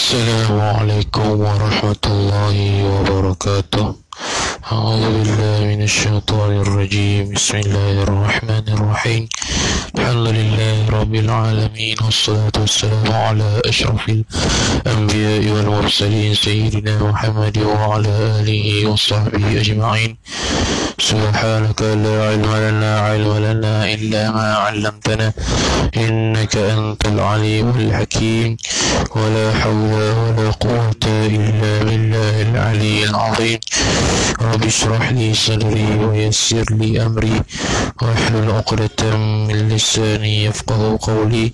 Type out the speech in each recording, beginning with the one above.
السلام عليكم ورحمة الله وبركاته. أعوذ بالله من الشيطان الرجيم. بسم الله الرحمن الرحيم. الحمد لله رب العالمين، والصلاة والسلام على أشرف الأنبياء والمرسلين سيدنا محمد وعلى آله وصحبه أجمعين. سبحانك لا علم لنا إلا ما علمتنا إنك أنت العليم الحكيم. ولا حول ولا قوة إلا بالله العلي العظيم. رب اشرح لي صدري ويسر لي أمري واحلل عقدة من لساني يفقه قولي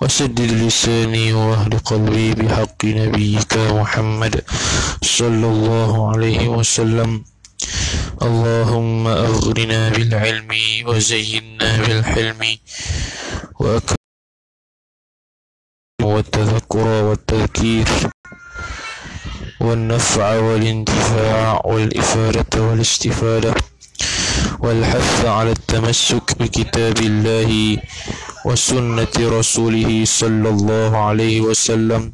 وسدد لساني واهد قلبي بحق نبيك محمد صلى الله عليه وسلم. اللهم أغرنا بالعلم وزينا بالحلم وأكرم والتذكر والتذكير والنفع والانتفاع والإفادة والاستفادة والحث على التمسك بكتاب الله وسنة رسوله صلى الله عليه وسلم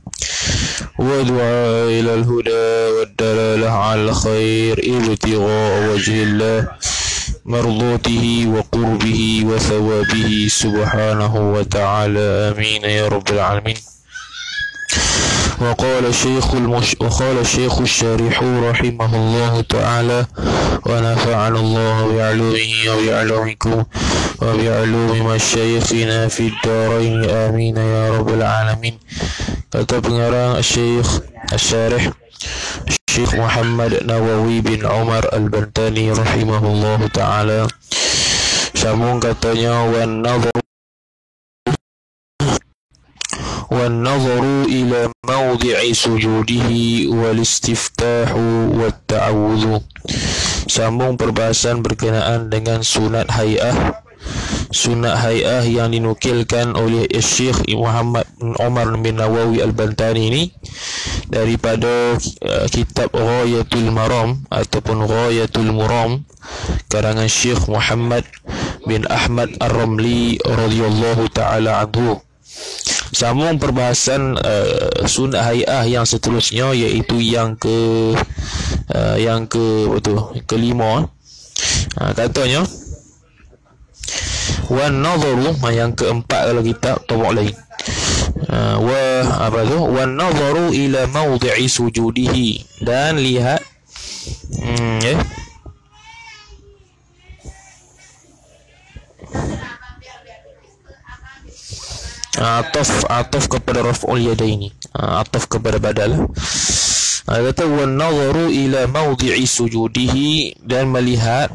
ودعاء إلى الهدى والدلالة على الخير ابتغاء وجه الله مرضاته وقربه وثوابه سبحانه وتعالى. آمين يا رب العالمين. وقال الشيخ الشارح رحمه الله تعالى ونفعنا الله بعلومه وبعلومكم وبعلوم مشايخنا في الدارين. آمين يا رب العالمين. Kata pengarang Syarih Syekh Muhammad Nawawi bin Umar Al-Bantani rahimahullah ta'ala, sambung katanya, وَالنَّظَرُ إِلَى مَوْضِعِ سُجُودِهِ وَالِاسْتِفْتَاحُ وَالتَّعَوُّذُ. Sambung perbahasan berkenaan dengan sunat hay'ah yang dinukilkan oleh Syekh Muhammad Umar bin Nawawi Al-Bantani ini daripada kitab Ghayatul Maram ataupun Ghayatul Muram karangan Syekh Muhammad bin Ahmad Ar-Ramli radhiyallahu ta'ala anhu. Sambung perbahasan sunat hay'ah yang seterusnya, iaitu kelima. Katanya wan-nadharu, yang keempat kalau kita tabak lain. Wan-nadharu ila mawdi'i sujudihi, dan lihat ataf kepada raf'ul yadaini, ataf kepada badal. Kata wan-nadharu ila mawdi'i sujudihi, dan melihat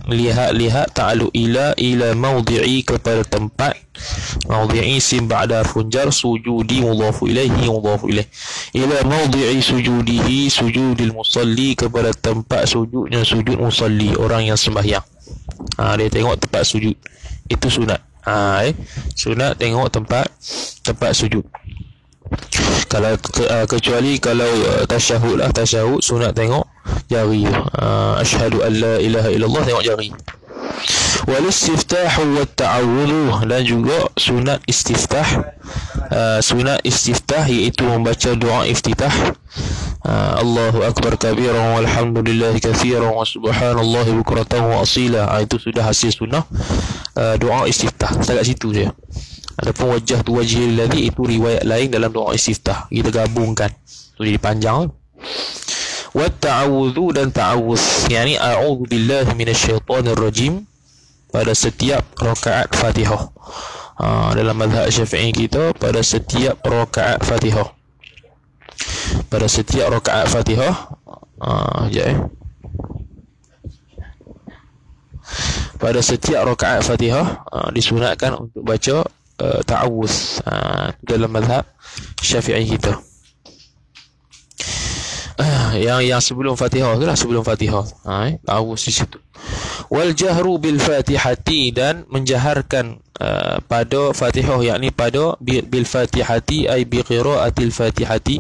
ta'alluq ila mawdi'i kepada tempat, mawdi'i sim ba'da funjar, sujudi mudhafu ilaihi ila mawdi'i sujudihi sujudil musalli, kepada tempat sujudnya sujud musalli, orang yang sembahyang. Dia tengok tempat sujud, itu sunat. Sunat tengok tempat sujud. Kalau kecuali kalau tasyahud sunat tengok jari. Asyhadu an la ilaha illallah, tengok jari. Wal istiftah wa ta'awudhu, dan juga sunat istiftah. Sunat istiftah iaitu membaca doa iftitah. Allahu akbar kabiran walhamdulillahi katsiran wa subhanallahi bukratan wa asila. Itu sudah hasil sunnah doa istiftah. Setakat situ je. Adapun wajah tu wajhil ladzi, itu riwayat lain dalam doa istiftah, kita gabungkan, so jadi panjang. Wa ta'awudhu, dan ta'awudz, yakni a'udzu billahi minasyaitonir rajim, pada setiap rakaat Fatihah. Dalam mazhab Syafi'i kita, pada setiap rakaat Fatihah, pada setiap rakaat Fatihah disunatkan untuk baca ta'awuz dalam mazhab Syafi'i kita. Yang sebelum Fatihah itulah, sebelum Fatihah ta'awuz di situ. Wal jahru bil Fatihati, dan menjaharkan pada Fatihah, yakni pada bil Fatihati ay bi qiraatil Fatihati,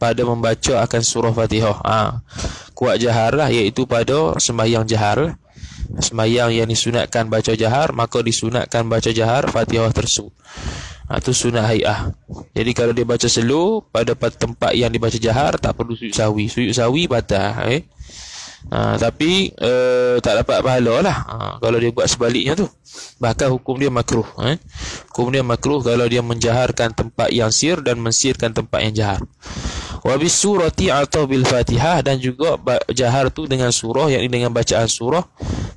pada membaca akan surah Fatihah. Kuat jaharlah, iaitu pada sembahyang jahar. Sembahyang yang disunatkan baca jahar, maka disunatkan baca jahar Fatihah tersebut. Itu sunat hai'ah. Jadi kalau dia baca slow pada tempat yang dibaca jahar, tak perlu sujud sahwi. Sujud sahwi batal. Tapi tak dapat pahala lah kalau dia buat sebaliknya tu. Bahkan hukum dia makruh. Hukum dia makruh kalau dia menjaharkan tempat yang sir dan mensirkan tempat yang jahar. Wa bis surati atau bil Fatihah, dan juga jahar tu dengan surah, yakni dengan bacaan surah.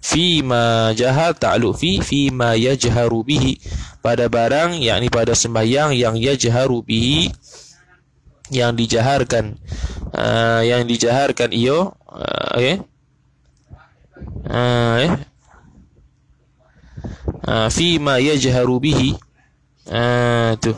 Fi ma jahar ta'alluq fi ma yajharu bihi, pada barang yakni pada sembahyang yang yajharu bihi, yang dijaharkan iyo fi ma yajharu bihi tu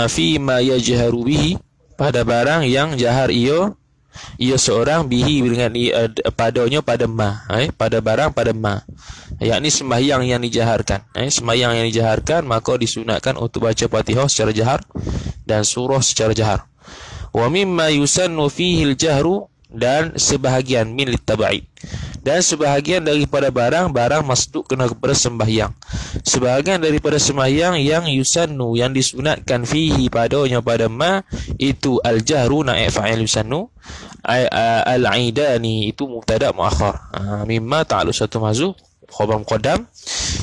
fi ma yajharu bihi, pada barang yang jahar ia seorang bihi dengan padanya pada ma, pada barang pada ma, yakni sembahyang yang dijaharkan. Sembahyang yang dijaharkan maka disunatkan untuk baca Fatihah secara jahar dan surah secara jahar. Wa mimma yusannu fihi al-jahru, dan sebahagian min litaba'id, dan sebahagian daripada barang masduk kena kepada sembahyang. Sebahagian daripada sembahyang yang yusannu, yang disunatkan fihi padanya pada ma, itu al-jahru naib fa'il yusannu, al-aidani itu mubtada muakhar. Mimma ta'alluq satu mahzuf khabar muqaddam,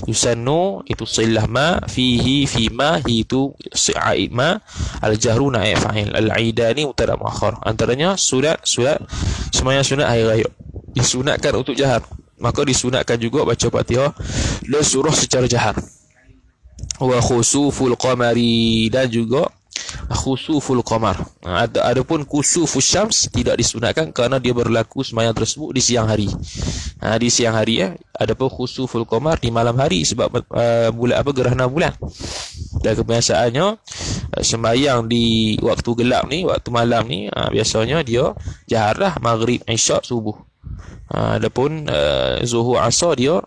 yusannu itu silah ma, fihi fi ma itu aid ma, al-jahru naib fa'il, al-aidani mubtada muakhar. Antaranya sunat sembahyang sunat hari raya disunatkan untuk jahar, maka disunatkan juga baca Fatihah dan surah secara jahar. Wa khusuful qamari, dan juga khusuful qamar. Adapun kusufus syams tidak disunatkan kerana dia berlaku sembahyang tersebut di siang hari. Di siang hari adapun khusuful qamar di malam hari sebab bulan gerhana bulan. Dan kebiasaannya sembahyang di waktu gelap ni, waktu malam ni, biasanya dia jahar lah, maghrib, isyak, subuh. Adapun zuhur, asar dia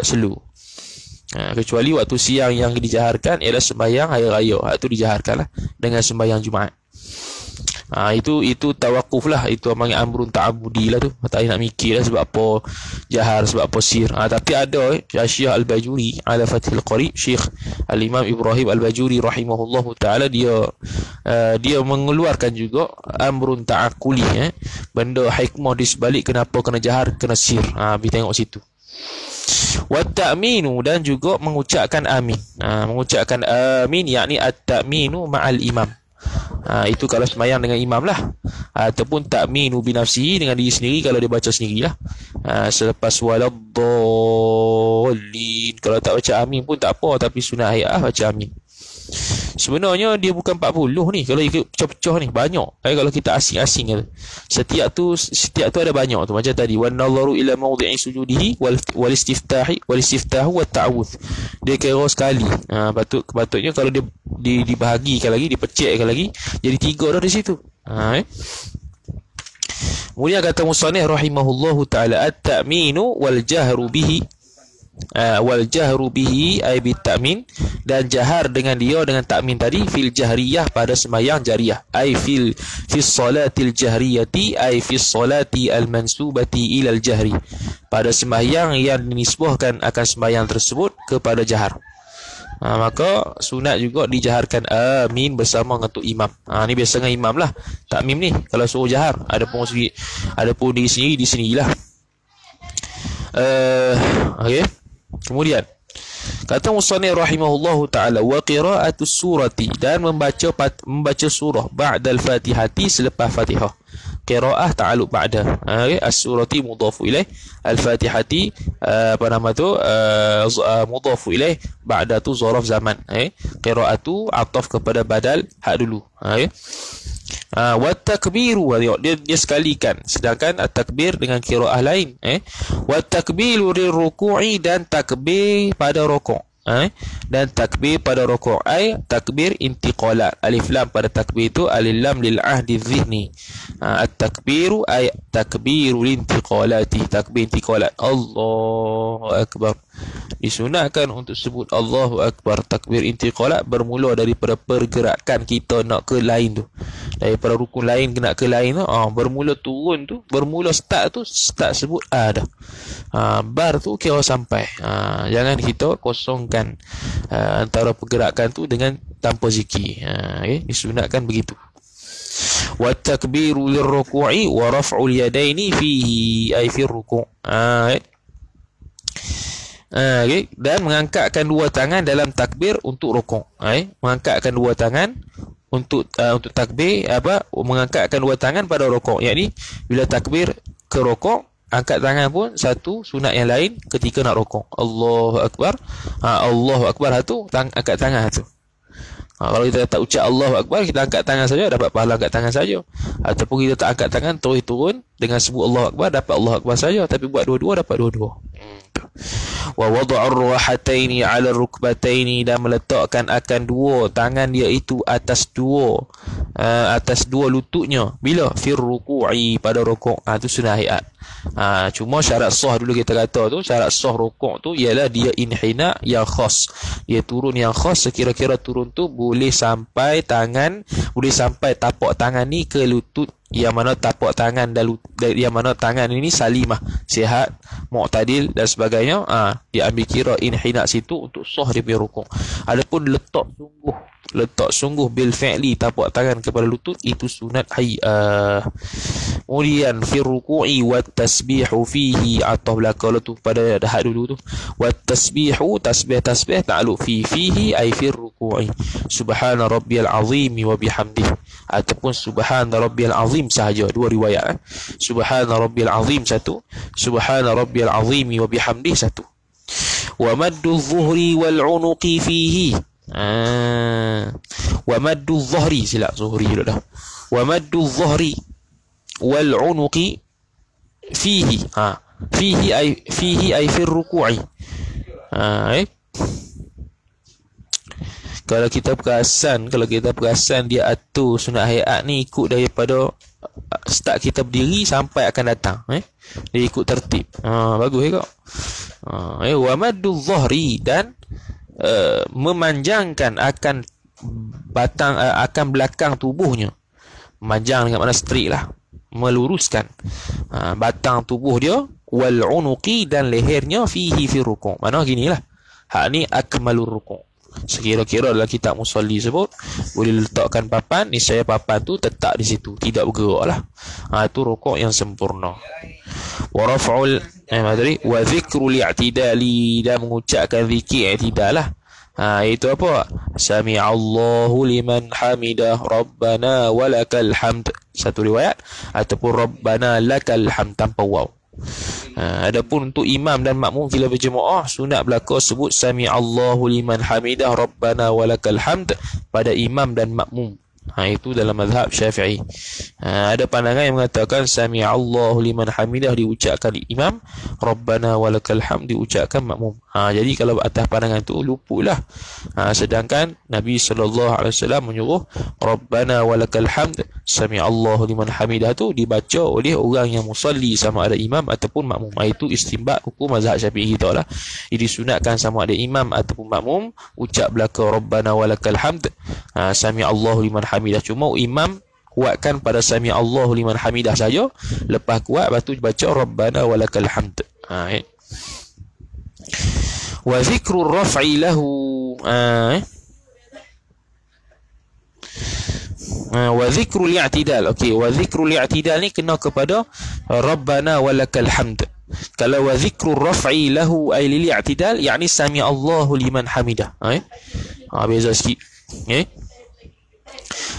slow. Kecuali waktu siang yang dijaharkan ialah sembahyang hari raya, itu dijaharkan lah dengan sembahyang Jumaat. Itu tawakuf lah, itu amrun ta'abudi lah tu. Tak nak mikir lah sebab apa jahar, sebab apa sir. Tapi ada Syekh Al-Bajuri ala Fathil Qarib, Syekh Al-Imam Ibrahim Al-Bajuri rahimahullahu ta'ala, dia mengeluarkan juga amrun ta'akuli, benda hikmah di sebalik kenapa kena jahar, kena sir. Kita tengok situ. Wa ta'minu, dan juga mengucapkan amin. Mengucapkan amin yakni at-ta'minu ma'al imam. Itu kalau sembahyang dengan imam lah. Ataupun ta'minu binafsihi, dengan diri sendiri kalau dia baca sendirilah. Selepas waladdallin, kalau tak baca amin pun tak apa, tapi sunat hai'ah baca amin. Sebenarnya dia bukan 40 ni, kalau ikut pecah-pecah ni banyak. Kalau kita asing-asing kata, setiap tu ada banyak tu. Macam tadi, wan nazaru ila mawdi'i sujudihi wal istiftahu wat ta'awudz, dia kira sekali. Patutnya kalau dia dibahagikan lagi, dipecahkan lagi, jadi 3 dah di situ. Kemudian kata musannif rahimahullahu taala, at-ta'minu wal jahru bihi, wal jahru bihi ay bit ta'min, dan jahar dengan dia dengan ta'min tadi, fil jahriyah pada sembahyang jariyah, ay fis salatil jahriyati ay fis salati al mansubati ila al jahri, pada sembahyang yang dinisbahkan akan sembahyang tersebut kepada jahar. Maka sunat juga dijaharkan amin bersama dengan imam. Ni biasa dengan imam lah takmim ni kalau suruh jahar. Adapun diri sendiri di sinilah. Okey. Kemudian kata musannif rahimahullahu taala, wa qira'atus surati, dan membaca surah ba'dal fatihati, selepas Fatihah. Qira'ah ta'alluq ba'da. As-surati mudhafu ilaih, al-fatihati mudhafu ilaih, ba'da tu zaraf zaman. Qira'atu ataf kepada badal hak dulu. Wa takbiru, dia sekalikan, sedangkan at-takbir dengan qiraah lain. Wa takbiru liruku'i, dan takbir pada rukuk. Dan takbir pada rukuk, ay takbir intiqalat. Alif lam pada takbir itu alif lam lil ahdi dhihni. At-takbiru ay takbirul intiqalati, takbir intiqalat. Allahu akbar, disunatkan untuk sebut Allahu akbar. Takbir intiqalat bermula daripada pergerakan kita nak ke lain tu, daripada rukun lain kena ke lain tu, bermula turun tu, bermula start sebut dah. Bar tu kira sampai. Jangan kita kosongkan antara pergerakan tu dengan tanpa zikir. Disunatkan begitu. Wa takbiru lirruku'i wa raf'ul yadaini fihi ay fi ruku'. Dan mengangkatkan dua tangan dalam takbir untuk rukuk. Mengangkatkan dua tangan untuk takbir, mengangkatkan dua tangan pada rukuk. Yakni bila takbir ke rukuk, angkat tangan pun satu sunat yang lain ketika nak rukuk. Allahu akbar. Allahu akbar tu angkat tangan tu. Kalau kita tak ucap Allahu akbar, kita angkat tangan saja, dapat pahala angkat tangan saja. Ataupun kita tak angkat tangan, terus turun dengan sebut Allahu akbar, dapat Allahu akbar saja. Tapi buat dua-dua, dapat dua-dua. Wa wada'ur ruhataini 'ala rukbataini, dan meletakkan akan dua tangan dia itu atas dua lututnya. Bila? Fir ruku'i, pada rukuk. Itu sunnah hayat. Cuma syarat sah dulu kita kata tu, syarat sah rukuk tu ialah dia inhina yang khas, dia turun yang khas. Sekira-kira turun tu boleh sampai tapak tangan ni ke lutut, yang mana tapak tangan dan yang mana tangan ini salimah, sihat, mu'tadil dan sebagainya. Dia ambil kira inhina situ untuk sah dia punya rukuk. Adapun letak sungguh bil fi'li tapak tangan kepada lutut, itu sunat hay'ah. Kemudian fi ruku'i wat tasbihu fihi, atau belakang tu pada dah dulu tu. Wat tasbihu, tasbih ta'alluq fihi ay fi ruku'i. Subhana rabbiyal azim wa bihamdihi, ataupun subhana rabbiyal azim sahaja, dua riwayat. Subhana rabbiyal azim satu, subhana rabbiyal azim wa bihamdihi satu. Wa maddu dhuhri wal unuqi fihi. Wa maddu dhuhri, silap zuhri dulu dah. Wa maddu dhuhri wal unuqi fihi. Fihi ay fi ruku'i. Kalau kita perasan dia atur sunat hayat ni ikut daripada start kita berdiri sampai akan datang. Dia ikut tertib. Bagus kau. Wa maddu dhuhri, dan memanjangkan akan batang, akan belakang tubuhnya. Memanjang dengan makna straight lah, meluruskan batang tubuh dia. Wal unuqi, dan lehernya. Fihi fi ruku', mana ginilah, hak ni akmalur ruku'. Sekira-kira dalam kitab musalli sebut boleh letakkan papan, niscaya papan tu tetap di situ, tidak bergerak lah. Itu rukuk yang sempurna. Wa raf'ul wa dhikrul i'tidali, dan mengucapkan zikir i'tidal lah. Itu apa? Sami'allahu liman hamidah, Rabbana walakal hamd, satu riwayat. Ataupun Rabbana lakal hamd tanpa waw. Adapun untuk imam dan makmum bila berjemaah, sunat belaka sebut Sami'allahu liman hamidah, Rabbana walakal hamd pada imam dan makmum. Itu dalam mazhab Syafi'i. Ada pandangan yang mengatakan Sami'allahu liman hamidah diucapkan imam, Rabbana walakal hamd diucapkan makmum. Jadi kalau atas pandangan tu luputlah. Sedangkan Nabi SAW menyuruh Rabbana walakal hamd, Sami'allahu liman hamidah tu dibaca oleh orang yang musalli, sama ada imam ataupun makmum. Itu istinbat hukum mazhab Syafi'i kita lah. Jadi sunatkan sama ada imam ataupun makmum ucap belaka Rabbana walakal hamd, Sami'allahu liman hamidah. Cuma imam kuatkan pada Sami'allahu liman hamidah saja, lepas kuat lepas tu baca Rabbana walakal hamd. Wa zikrur raf'i lahu, wa zikrul i'tidal. Okey, wa zikrul i'tidal ni kena kepada Rabbana walakal hamd. Kalau wa zikrur raf'i lahu ay lil i'tidal, yakni Sami'allahu liman hamidah. Beza sikit.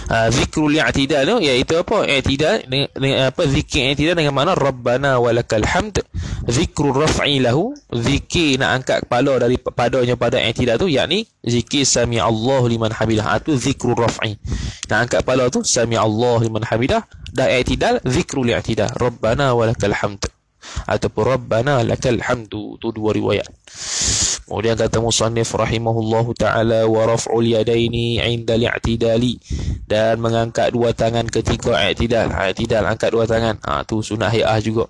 Zikrul i'tidal tu iaitu apa? I'tidal dengan apa? Zikir i'tidal dengan makna Rabbana walakal hamd. Zikrul raf'i lahu, zikir nak angkat kepala daripadanya pada i'tidal tu, yakni zikir Sami'allahu liman hamidah. Itu zikrul raf'i. Nak angkat kepala tu Sami'allahu liman hamidah, dan i'tidal zikrul i'tidal Rabbana walakal hamd ataupun Rabbana lakal hamdu. Tu dua riwayat. Kemudian kata musannif rahimahullahu ta'ala, wa raf'ul yadaini 'inda al-i'tidali, dan mengangkat dua tangan ketika i'tidal. I'tidal angkat dua tangan. Tu sunat hay'ah juga.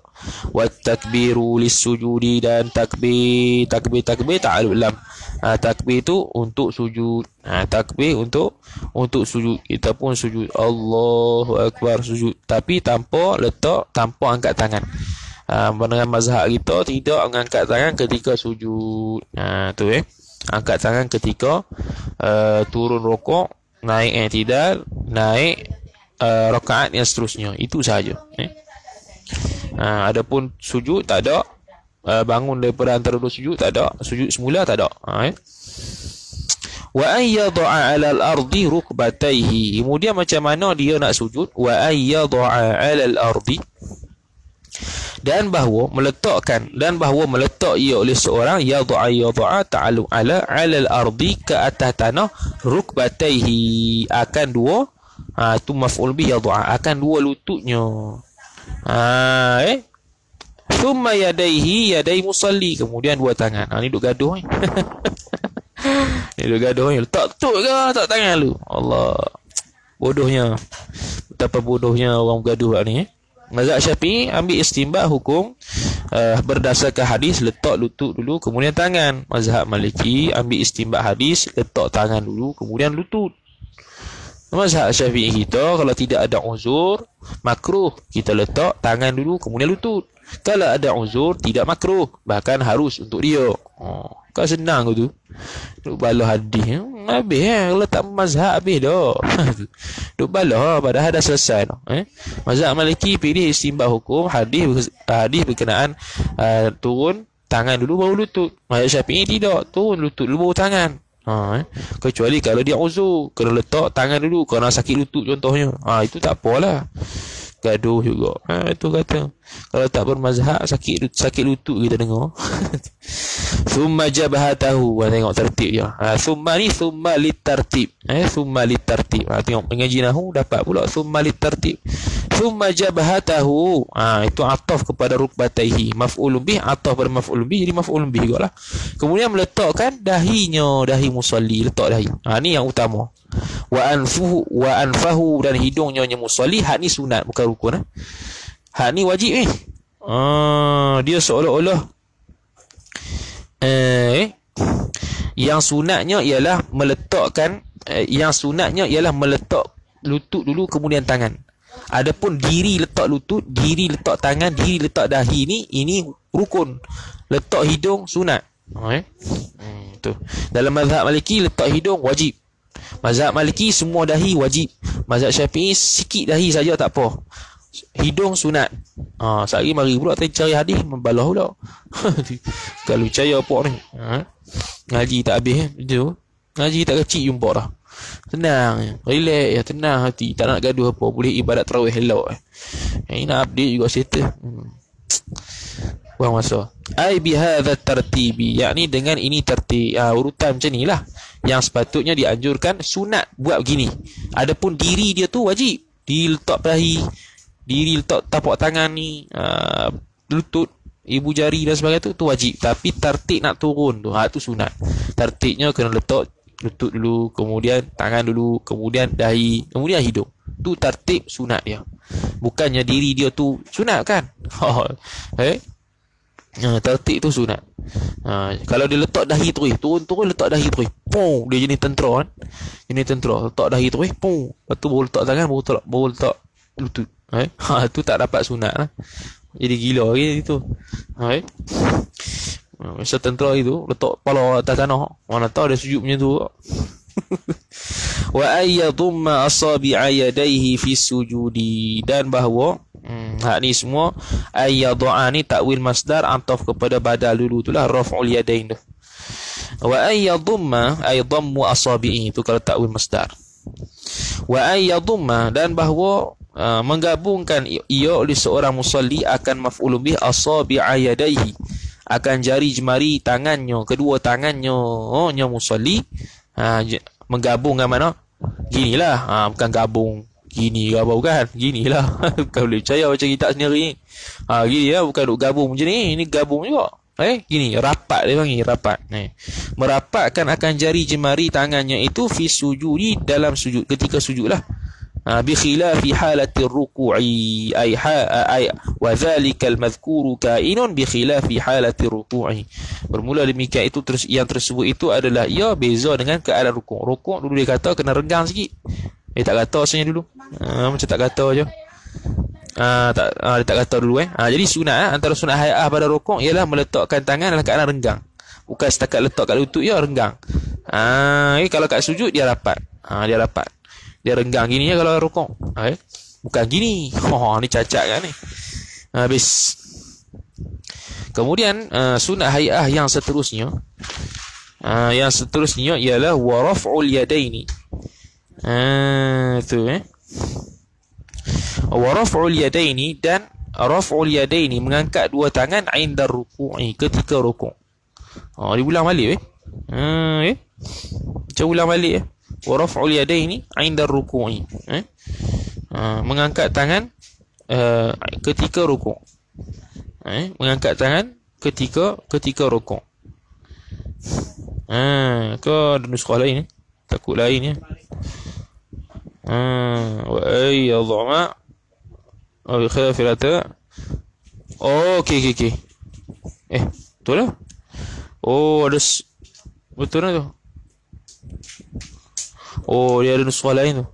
Wa takbiru lis-sujudi, dan takbir ta'alluq lam. Takbir tu untuk sujud. Takbir untuk untuk sujud. Kita pun sujud, Allahu Akbar, sujud, tapi tanpa letak, tanpa angkat tangan. Dengan mazhab kita tidak mengangkat tangan ketika sujud. Tu angkat tangan ketika turun rokok, naik i'tidal, naik rakaat yang seterusnya. Itu sahaja. Adapun sujud tak ada, bangun daripada antara dua sujud tak ada, sujud semula tak ada. Wa ayyada'a 'alal ardi rukbatayhi. Kemudian macam mana dia nak sujud? Wa ayyada'a 'alal ardi, dan bahawa meletak ia oleh seorang, yada'a ta'alu 'alal ardi, ke atas tanah, rukbatayhi, akan dua, itu maf'ul bih yada'a, akan dua lututnya. Thumma yadaihi, yadai musalli, kemudian dua tangan. Ni duk gaduh ni duk gaduh ni, letak tuk ke letak tangan lu. Allah, bodohnya, betapa bodohnya orang bergaduh ni. Mazhab Syafi'i ambil istinbat hukum berdasarkan hadis, letak lutut dulu kemudian tangan. Mazhab Maliki ambil istinbat hadis, letak tangan dulu kemudian lutut. Mazhab Syafi'i kita, kalau tidak ada uzur, makruh kita letak tangan dulu kemudian lutut. Kalau ada uzur, tidak makruh, bahkan harus untuk dia. Kau senang tu duk balah hadis, habis letak mazhab habis dah. Duk balah padahal dah selesai dah. Mazhab Maliki pilih istinbat hukum hadis berkenaan turun tangan dulu baru lutut. Mazhab Syafi'i tidak, turun lutut dulu baru tangan. Kecuali kalau dia uzur, kena letak tangan dulu kerana sakit lutut contohnya. Itu tak apalah, gaduh juga. Itu kata kalau tak bermazhab, sakit lutut kita dengar. Thumma jabhatahu, tengok tertib dia. Thumma ni thumma litartib. Thumma litartib. Tengok mengaji nahwu dapat pula thumma litartib. Thumma jabhatahu, itu ataf kepada rukbataihi, maf'ulun bih, ataf pada maf'ulun bih, jadi maf'ulun bih jugalah. Kemudian meletakkan dahinya, dahi musalli, letak dahi. Ni yang utama. Wa anfahu, dan hidungnya musalli. Hak ni sunat bukan rukun. Hak ni wajib ni. Dia seolah-olah yang sunatnya ialah meletakkan meletak lutut dulu kemudian tangan. Adapun diri letak lutut, diri letak tangan, diri letak dahi, ini rukun. Letak hidung sunat. Tu. Dalam mazhab Maliki letak hidung wajib. Mazhab Maliki semua dahi wajib. Mazhab Syafi'i sikit dahi saja tak apa. Hidung sunat. Sehari mari pula cari hadis membalah pula. Kalau percaya apa ni? Ngaji tak habis tu. Ngaji tak kecil jumpa dah. Tenang, relax ya, tenang hati, tak nak gaduh apa, boleh ibadat tarawih elok. Ini nak update juga settle. Buang masa. Ai bihadza tartibi, yakni dengan ini tertib, urutan macam nilah yang sepatutnya dianjurkan, sunat buat begini. Adapun diri dia tu wajib. Diri letak dahi, diri letak tapak tangan ni, lutut, ibu jari dan sebagainya tu wajib. Tapi tertib nak turun tu, tu sunat. Tertibnya kena letak lutut dulu, kemudian tangan dulu, kemudian dahi, kemudian hidung. Tu tertib sunat dia. Bukannya diri dia tu sunat kan? Tertib tu sunat. Kalau dia letak dahi terus, turun letak dahi terus, pum, dia jenis tentera kan? Jenis tentera, letak dahi terus, pum, lepas tu baru letak tangan, baru letak lutut. Tu tak dapat sunat lah. Jadi gila lagi itu. Masa tentera itu letak kepala atas tanah, mana tahu dia sujud punya tu. Wa ayyadumma asabi'a yadayhi fi sujudi, dan bahawa hak ni semua ayyadha ni takwil masdar, antaf kepada badal dulu itulah raf'ul yadain tu. Wa ayyadumma ay dhammu asabi'i, itu kalau takwil masdar. Wa ayyadumma, dan bahawa menggabungkan ia oleh seorang musalli akan maf'ulun bih asabi'a yadayhi, akan jari jemari tangannya, kedua tangannya, nya musalli, menggabungkan mana? Ginilah, bukan gabung gini ke apa, bukan ginilah. Bukan boleh percaya macam kita sendiri ni. Gini lah, bukan duk gabung macam ni, ini gabung juga. Gini, rapat dia panggil, rapat. Merapatkan akan jari jemari tangannya itu fi sujudi, dalam sujud, ketika sujud lah. bi khilafi halati ruku'i ay wa dhalika al-madhkuru kainun bi khilafi halati ruku'i. Bermula demikian itu yang tersebut itu adalah ia beza dengan keadaan rukuk. Rukuk dulu dia kata kena renggang sikit. Tak kata asalnya dulu. Macam tak kata je. Dia tak kata dulu jadi sunat antara sunat hay'ah pada rukuk ialah meletakkan tangan dalam keadaan renggang. Bukan setakat letak kat lutut je renggang. Kalau kat sujud dia rapat. Dia rapat. Dia renggang gini ya kalau rukuk. Bukan gini. Ni cacat kan ni. Habis. Kemudian sunat hay'ah yang seterusnya. Ialah wa raf'ul yadaini. Itu wa raf'ul yadaini, dan raf'ul yadaini mengangkat dua tangan inda ruku'i, ketika rukuk. Diulang balik Cuba ulang balik wa raf'ul yadaini inda ruku'i. Mengangkat tangan ketika rukuk. Mengangkat tangan ketika rukuk. Ke ada nuskah lain takut lain wa ayyadhama khilafilata. Okey. Betul lah. Ada betul lah tu. Dia ada nuskah lain tu.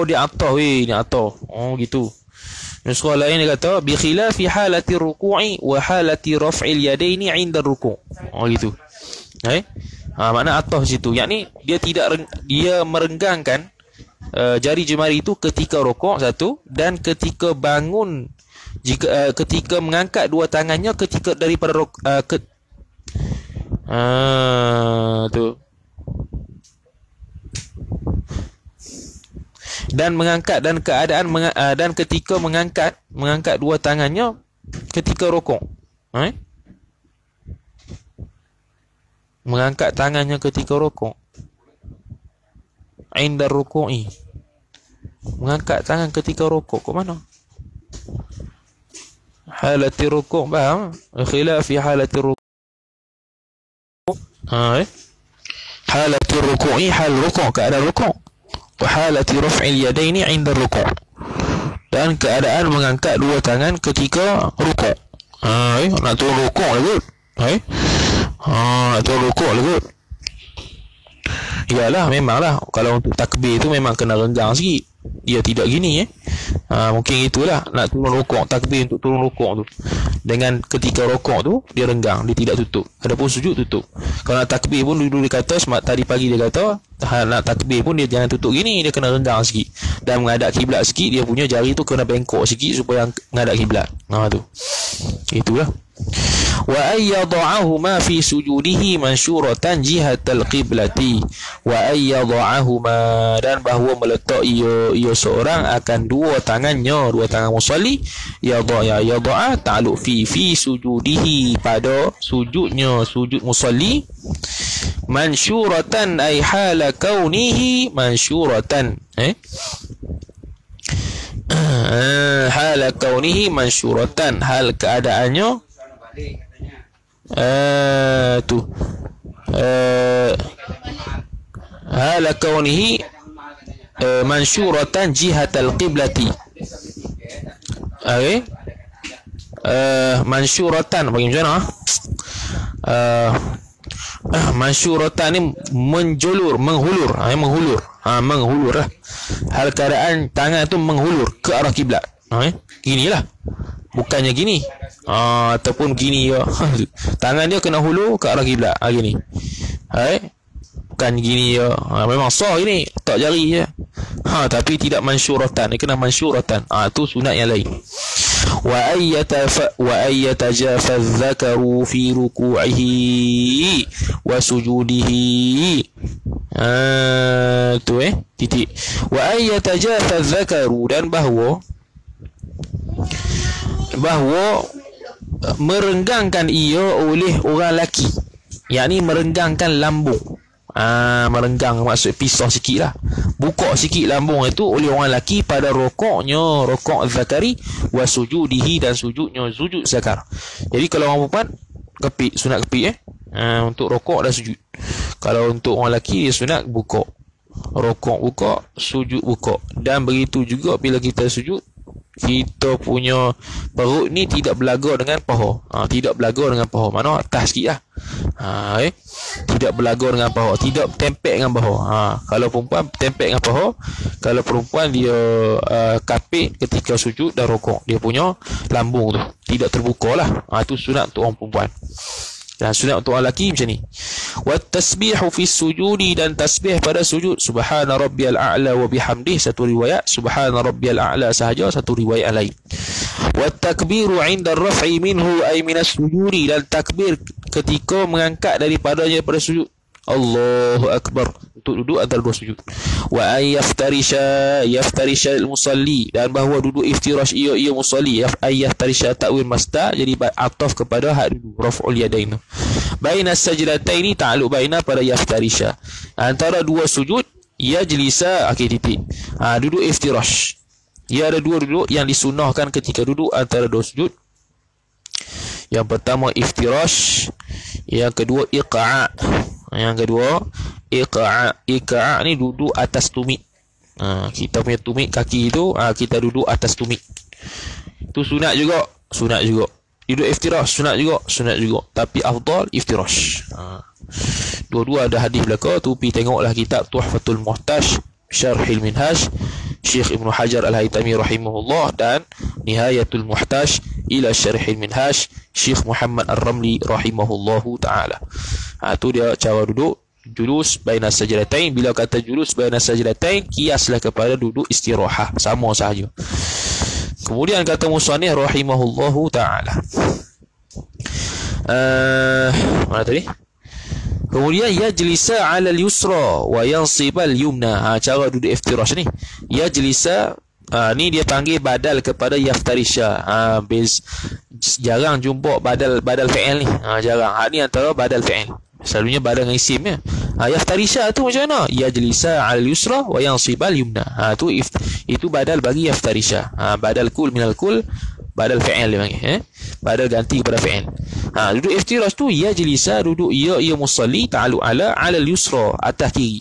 Dia atah ni atah. Gitu. Nuskah lain dia kata bi khilafi halati ruku'i wa halati raf'il yadaini 'inda ruku'. Gitu. Makna atah situ, yakni dia merenggangkan jari jemari itu ketika rukuk satu, dan ketika bangun, ketika mengangkat dua tangannya ketika daripada tu. Dan mengangkat dan keadaan dan ketika mengangkat dua tangannya ketika rukuk. Mengangkat tangannya ketika rukuk. Inda ruku'i. Mengangkat tangan ketika rukuk. Kok mana? Halati rukuk, faham? Khilafi halati rukuk. Halati ruku'i, hal rukuk, keadaan rukuk. Wa halati raf'il yadaini inda rukuk. Dan keadaan mengangkat dua tangan ketika rukuk. Nak turun rukuk lah kot. Nak turun rukuk lah kot. Yalah, memanglah kalau untuk takbir tu memang kena renggang sikit. Dia tidak gini mungkin itulah nak turun rukuk, takbir untuk turun rukuk tu. Dengan ketika rukuk tu dia renggang, dia tidak tutup. Adapun sujud tutup. Kalau nak takbir pun dulu dia kata, tadi pagi dia kata nak takbir pun dia jangan tutup gini, dia kena renggang sikit. Dan menghadap kiblat sikit, dia punya jari tu kena bengkok sikit supaya menghadap kiblat. Tu. Itulah. Wa ayyadha'ahuma fi sujudihi mansyuratan jihatal qiblati. Wa ayyadha'ahuma, dan bahawa meletak ia seorang akan dua tangan musalli. Yadha'a ta'alluq fi sujudihi, pada sujudnya, sujud musalli. Mansyuratan ay hala kaunihi mansyuratan. Hala kaunihi mansyuratan, hal keadaannya hala kaunihi mansyuratan jihatal qiblati. Mansyuratan bagaimana? Mansyuratan ni menjulur, menghulur. Menghulur lah. Hal keadaan tangan tu menghulur ke arah kiblat. Ginilah. Bukannya gini. Ataupun gini ya. Tangan dia kena hulur ke arah kiblat. Gini. Bukan gini ya. Memang sah gini. Tak jari je. Tapi tidak mansyuratan. Dia kena mansyuratan. Tu sunat yang lain. Wa ayyatajafa dzakaru fi ruku'ihi wa sujudihi. Tu titik. Wa ayyatajafa dzakaru, dan bahawa merenggangkan ia oleh orang lelaki, yakni merenggangkan lambung. Merenggang maksud pisah sikit lah, buka sikit lambung itu oleh orang lelaki pada rokoknya, rokok zakari, wa sujudihi, dan sujudnya, sujud zakar. Jadi kalau orang perempuan kepik, sunat kepik untuk rokok dan sujud. Kalau untuk orang lelaki dia sunat buka rokok buka, sujud buka. Dan begitu juga bila kita sujud, kita punya perut ni tidak belaga dengan paha. Tidak belaga dengan paha. Mana atas sikit lah. Tidak belaga dengan paha, tidak tempek dengan paha. Kalau perempuan tempek dengan paha, kalau perempuan dia kapit ketika sujud dan rokok, dia punya lambung tu tidak terbuka lah. Itu sunat untuk orang perempuan. Dan sunat untuk orang lelaki macam ni. Wat tasbihu fi sujudi, dan tasbih pada sujud. Subhana rabbiyal a'la wa bihamdih, satu riwayat. Subhana rabbiyal a'la sahaja, satu riwayat lain. Wat takbiru 'inda ar-raf'i minhu ay minas sujudi, dan takbir ketika mengangkat daripadanya pada sujud. Allahu akbar, untuk duduk antara dua sujud. Wa ay yaftarisha al-musalli, dan bahawa duduk iftirash ia musalli. Ay yaftarisha ta'wil masdar, jadi ataf kepada hak duduk raf'ul yadain. Baina sajdataini, ta'alluq baina pada yaftarisha, antara dua sujud. Yajlisa, titik. Duduk iftirash. Ia ada dua duduk yang disunahkan ketika duduk antara dua sujud. Yang pertama iftirash, yang kedua iqa'. Yang kedua iqa'. Iqa' ni duduk atas tumit. Kita punya tumit kaki itu, kita duduk atas tumit. Itu sunat juga. Duduk iftirash sunat juga. Tapi afdal iftirash. Dua-dua ada hadis belaka tu. Pi tengoklah kitab Tuhfatul Muhtaj Syarhil Minhaj Syekh Ibn Hajar Al-Haytami rahimahullah, dan Nihayatul Muhtaj ila Syarhil Minhaj Syekh Muhammad Ar-Ramli rahimahullahu ta'ala. Tu dia cara duduk julus baina sajdatain. Bila kata julus baina sajdatain, kiaslah kepada duduk istirahah, sama sahaja. Kemudian kata musannif rahimahullahu ta'ala, mana tadi? Kemudian yajlisa 'ala al-yusra wa yansiba al-yumna. Cara duduk iftirash ni, yajlisa, ni dia panggil badal kepada yaftarisha. Jarang jumpa badal fi'il ni. Jarang. Ni antara badal fi'il. Selalunya badal dengan isim ya. Yaftarisha tu macam mana? Yajlisa 'ala al-yusra wa yansiba al-yumna. Itu badal bagi yaftarisha. Badal kul minal kul, badal fi'il dia panggil. Badal ganti kepada fi'il. Duduk iftirash tu yajlisa, duduk ia musalli, ta'alluq 'ala al-yusra, atas kiri.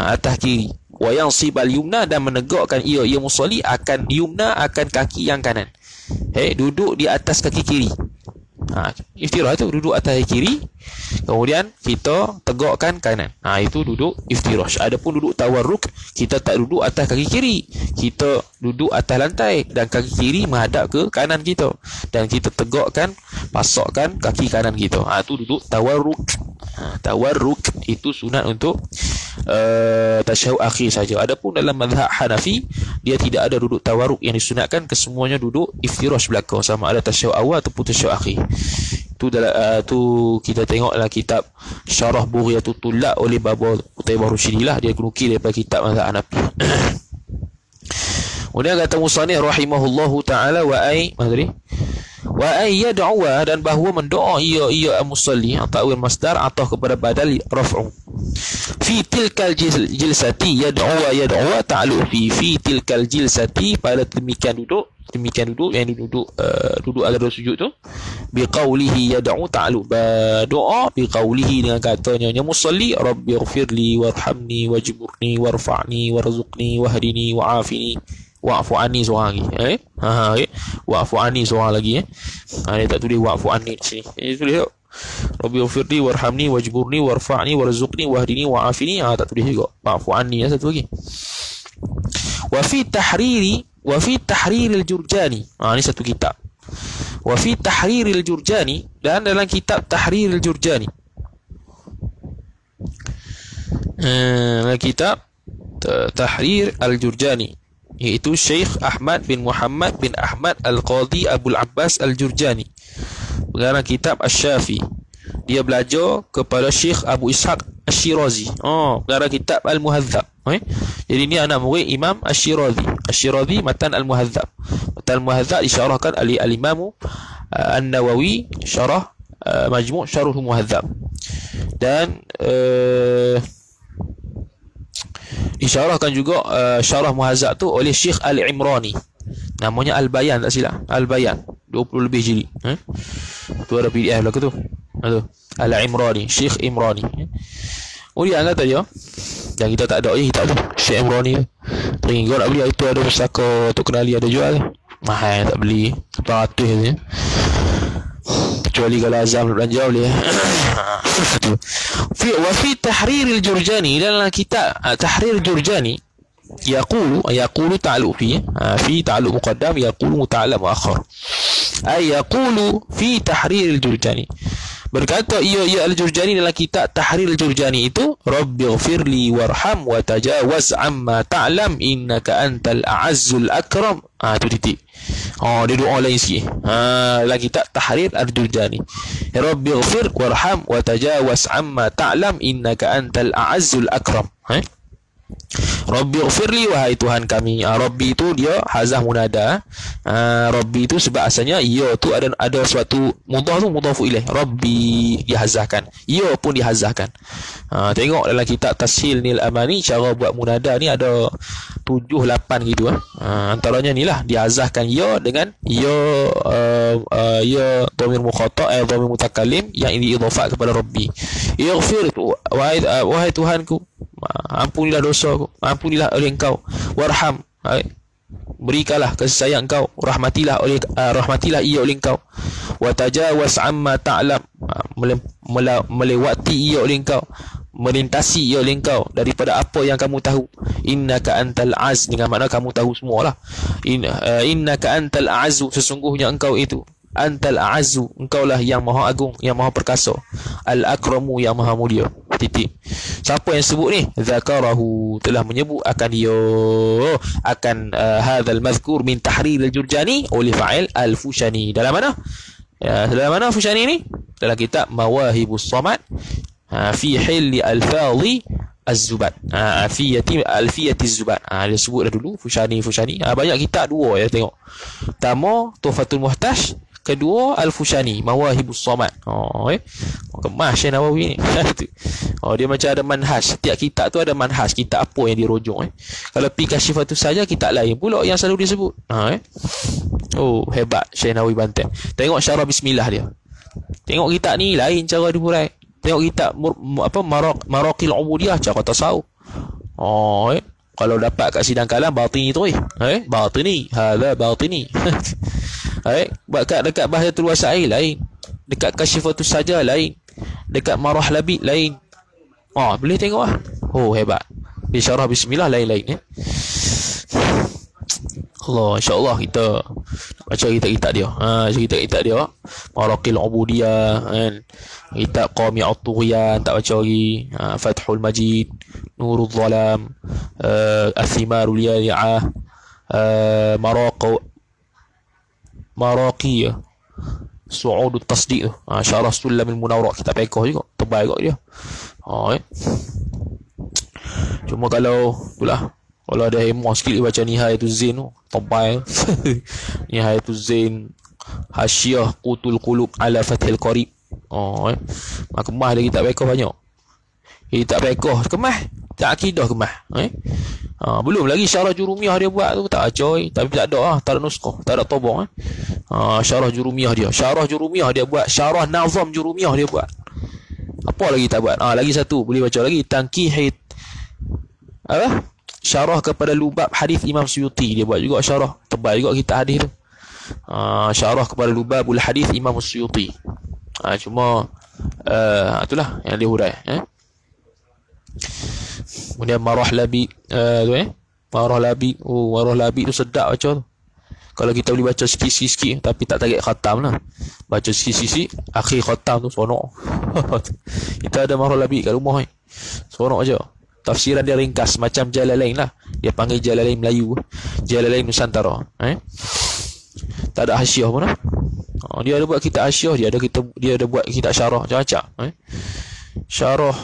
Atas kiri. Wa yansib al-yumna, dan menegakkan ia musalli akan yumna, akan kaki yang kanan. Duduk di atas kaki kiri. Iftirah tu duduk atas kiri, kemudian kita tegakkan kanan. Itu duduk iftirash. Adapun duduk tawarruk, kita tak duduk atas kaki kiri, kita duduk atas lantai dan kaki kiri menghadap ke kanan kita, dan kita tegakkan, pasakkan kaki kanan kita. Itu duduk tawarruk. Tawarruk itu sunat untuk tasyahud akhir saja. Adapun dalam mazhab Hanafi, dia tidak ada duduk tawarruk yang disunatkan, kesemuanya duduk iftirash belaka, sama ada tasyahud awal ataupun tasyahud akhir. Tu kita tengoklah kitab Syarah Bughiyatul Tullab oleh Baba Qutaibah Rusyidi lah, dia nukil daripada kitab mazhab Hanafi. Kemudian kata musannif rahimahullahu ta'ala, wa ay yad'u, dan bahawa mendoa ia musalli, ta'wil masdar atau kepada badal raf'u. Fi tilkal jilsati yad'u ta'alluq fi tilkal jilsati, pada demikian duduk yang duduk ada sujud tu, biqaulihi yad'u ta'alluq doa, biqaulihi dengan katanya ya musalli, rabbighfirli warhamni wajburni warfa'ni warzuqni wahdini wa'afini wa'fu anni seorang lagi. Wa'fu anni seorang lagi. Dia tak tulis wa'fu anni di sini. Dia tulis rabbighfirli warhamni wajburni warfa'ni warzuqni wahdini wa'afini. Tak tulis juga wa'fu anni, satu lagi. Wa fi tahriri al-Jurjani. Ni satu kitab. Wa fi tahriri al-Jurjani, dan dalam kitab Tahrir al-Jurjani, kitab Tahrir al-Jurjani, iaitu Syekh Ahmad bin Muhammad bin Ahmad Al-Qadhi Abul Abbas Al-Jurjani, pengarang kitab Asy-Syafi. Dia belajar kepada Syekh Abu Ishaq Asy-Syirazi, pengarang kitab Al-Muhadzab. Jadi ni anak murid Imam Asy-Syirazi, matan Al-Muhadzab. Matan Al-Muhadzab disyarahkan oleh Al-Imam An-Nawawi, syarah Majmu' Syarh Muhadzab. Dan disyarahkan juga syarah Muhadzab tu oleh Syekh Al-Imrani, namanya Al-Bayan, tak silap, Al-Bayan, 20 lebih jilid. Tu ada PDF belaka tu. Al-Imrani, Syekh Imrani. Kemudian kata dia, Dan kita tak ada kitab tu, Syekh Imrani tu. Ring kau nak beli itu, ada pustaka Tok Kenali ada jual. Mahal tak beli, 400 je. Kecuali kalau Azam belanja boleh. Fi tahrir al-Jurjani, dalam kitab tahrir al-Jurjani يقول تعلق فيه في تعلق مقدم يقول متعلق مؤخر أي يقول في تحرير الجرجاني berkata ia al-Jurjani dalam kitab Tahrir al-Jurjani itu Rabbi ghfirli warham wa tajawaz amma ta'lam innaka antal a'azzul akram. Tu titik. Dia doa lain sikit. Dalam kitab Tahrir al-Jurjani Rabbi ghfir warham wa tajawaz amma ta'lam innaka antal a'azzul akram. Rabbi ghfirli, wahai Tuhan kami. Rabbi itu dia hazah munada. Rabbi itu sebab asalnya ia tu ada suatu mudhaf tu mudhafu ilaih. Rabbi dihazahkan, ia pun dihazahkan. Tengok dalam kitab Tashil Nil Amani, cara buat munada ni ada 7-8 gitu. Antaranya ni lah, dihazahkan ia dengan ia dhamir mukhata', dhamir mutakallim yang diidhafat kepada Rabbi. Ighfir, wahai Tuhanku, ampunilah dosaku, ampunilah oleh Engkau. Warham, berikanlah kasih sayang Engkau, rahmatilah ia oleh Engkau. Wa tajawaz amma ta'lam, melewati ia oleh Engkau, melintasi ia oleh Engkau daripada apa yang kamu tahu. Innaka antal az, dengan makna kamu tahu semualah. Innaka antal azu, sesungguhnya Engkau itu antal a'azzu, engkaulah yang maha agung, yang maha perkasa. Al-akramu, yang maha mulia. Titik. Siapa yang sebut ni? Zakarahu, telah menyebut akan dia, akan hadzal mazkur min tahrir al-Jurjani oleh fa'il al-Fushani. Dalam mana? Dalam mana Fushani ni? Dalam kitab Mawahibus Samad fi hilli al-fadhi az-Zubat. Alfiyati az-Zubat. Dia sebut dah dulu Fushani. Banyak kitab, dua ya, tengok. Pertama Tuhfatul Muhtaj, kedua Al-Fushani, Mawahibus Samad. Kemas Syekh Nawawi ni. Dia macam ada manhaj. Setiap kitab tu ada manhaj, kitab apa yang dirujuk. Kalau pi Kasyifatus Saja, kitab lain pula yang selalu disebut. Hebat Syekh Nawawi Banten. Tengok syarah bismillah dia. Tengok kitab ni lain cara dia hurai. Tengok kitab Maraqil Ubudiyah, cara tasawuf. Kalau dapat kat sidang kalam batini tu batini, hadza batini. Buat dekat Bahjatul Wasail lain, dekat Kasyifatus Saja lain, dekat Marah Labid lain. Boleh tengok lah. Hebat. Di syarah bismillah lain-lain. Allah, insya-Allah kita baca kitab dia. Kitab dia Maraqil Ubudiyah kan. Kitab Qami'ut Tughyan tak baca lagi. Fathul Majid, Nurul Zalam, Athimarul Yali'ah, Maraqiyah, Su'udut Tasdiq tu. Syarah Sulamil Munawwarah, kitab pekoh juga, tebal juga dia. Cuma kalau ada hemah sikit dia baca Nihayatuz Zain tu, tebal. Nihayatuz Zain, Hasyiah Qutul Qulub ala Fathil Qarib. Kemah dia kitab pekoh banyak. Kitab pekoh kemah, tak akidah kemah. Belum lagi syarah Jurumiyah dia buat tu, tak acoy, tapi tak ada tak ada nuskah, tak ada tobong. Syarah Jurumiyah dia buat, syarah Nazam Jurumiyah dia buat. Apa lagi tak buat? Lagi satu boleh baca lagi, Tanqihit syarah kepada Lubab hadis Imam Suyuti, dia buat juga syarah, tebal juga kitab hadis tu. Syarah kepada Lubabul hadis Imam Suyuti. Cuma itulah yang dia hurai. Kemudian Marah Labid tu Marah Labid tu sedap baca tu. Kalau kita boleh baca sikit-sikit tapi tak tarik khatam lah. Baca sikit-sikit, akhir khatam tu seronok. Kita ada Marah Labid kat rumah seronok aja. Tafsiran dia ringkas macam Jalalain lah. Dia panggil Jalalain Melayu, Jalalain Nusantara. Tak ada hasyiah pun lah. Dia ada buat kitab hasyiah, dia ada buat kitab syarah macam-macam. Syarah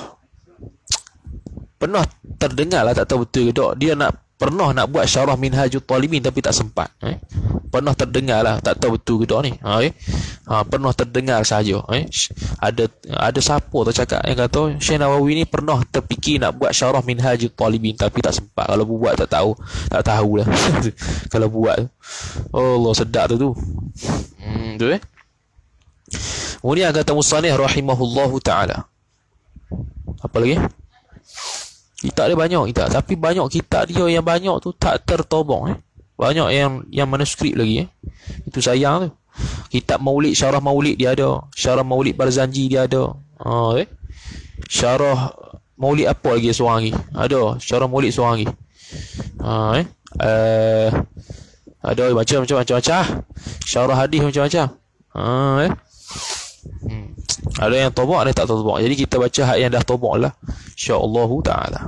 pernah terdengar lah, tak tahu betul ke tak, dia pernah nak buat syarah Minhajut Talibin tapi tak sempat. Pernah terdengar lah, tak tahu betul ke tak ni. Pernah terdengar saja. Ada siapa tu cakap yang kata Syekh Nawawi ni pernah terfikir nak buat syarah Minhajut Talibin tapi tak sempat. Kalau buat tak tahulah. Kalau buat Allah sedap tu. Tu Kemudian kata musannif rahimahullahu taala. Apa lagi? Kitab dia banyak kitab, tapi banyak kitab dia yang banyak tu tak tertobok Banyak yang manuskrip lagi Itu sayang tu. Kitab Maulid, Syarah Maulid dia ada, Syarah Maulid Barzanji dia ada. Syarah Maulid apa lagi seorang lagi? Ada Syarah Maulid seorang lagi. Ada macam-macam. Syarah hadis macam-macam. Ada yang tobak, ada yang tak tobak. Jadi kita baca hak yang dah tobak lah, insya-Allah taala.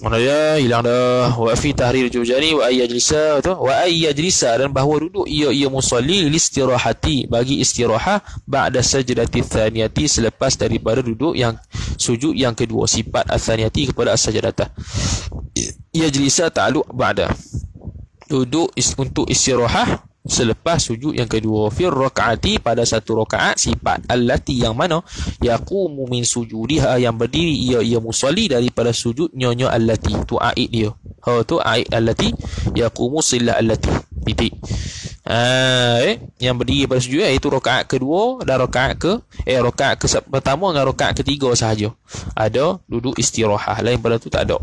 Mana dia hilang dah. Wa fi tahrir Jurjani wa ayyajlisa tu, wa ayyajlisa, dan bahawa duduk ia musalli listirahati, bagi istirahah, ba'da sajdati tsaniyati, selepas daripada duduk yang sujud yang kedua. Sifat ats-tsaniyati kepada as-sajdatah. Yajlisa ta'alluq ba'da, duduk untuk istirahah selepas sujud yang kedua. Fir rakaati, pada satu rakaat. Sifat allati, yang mana yaqumu min sujudiha, yang berdiri ia musalli daripada sujud nyonya allati. Tu aid dia. Tu aid allati, yaqumu silah allati. Titik. Yang berdiri pada sujud iaitu rakaat kedua dan rakaat pertama dengan rakaat ketiga sahaja. Ada duduk istirahah, lain pada tu tak ada.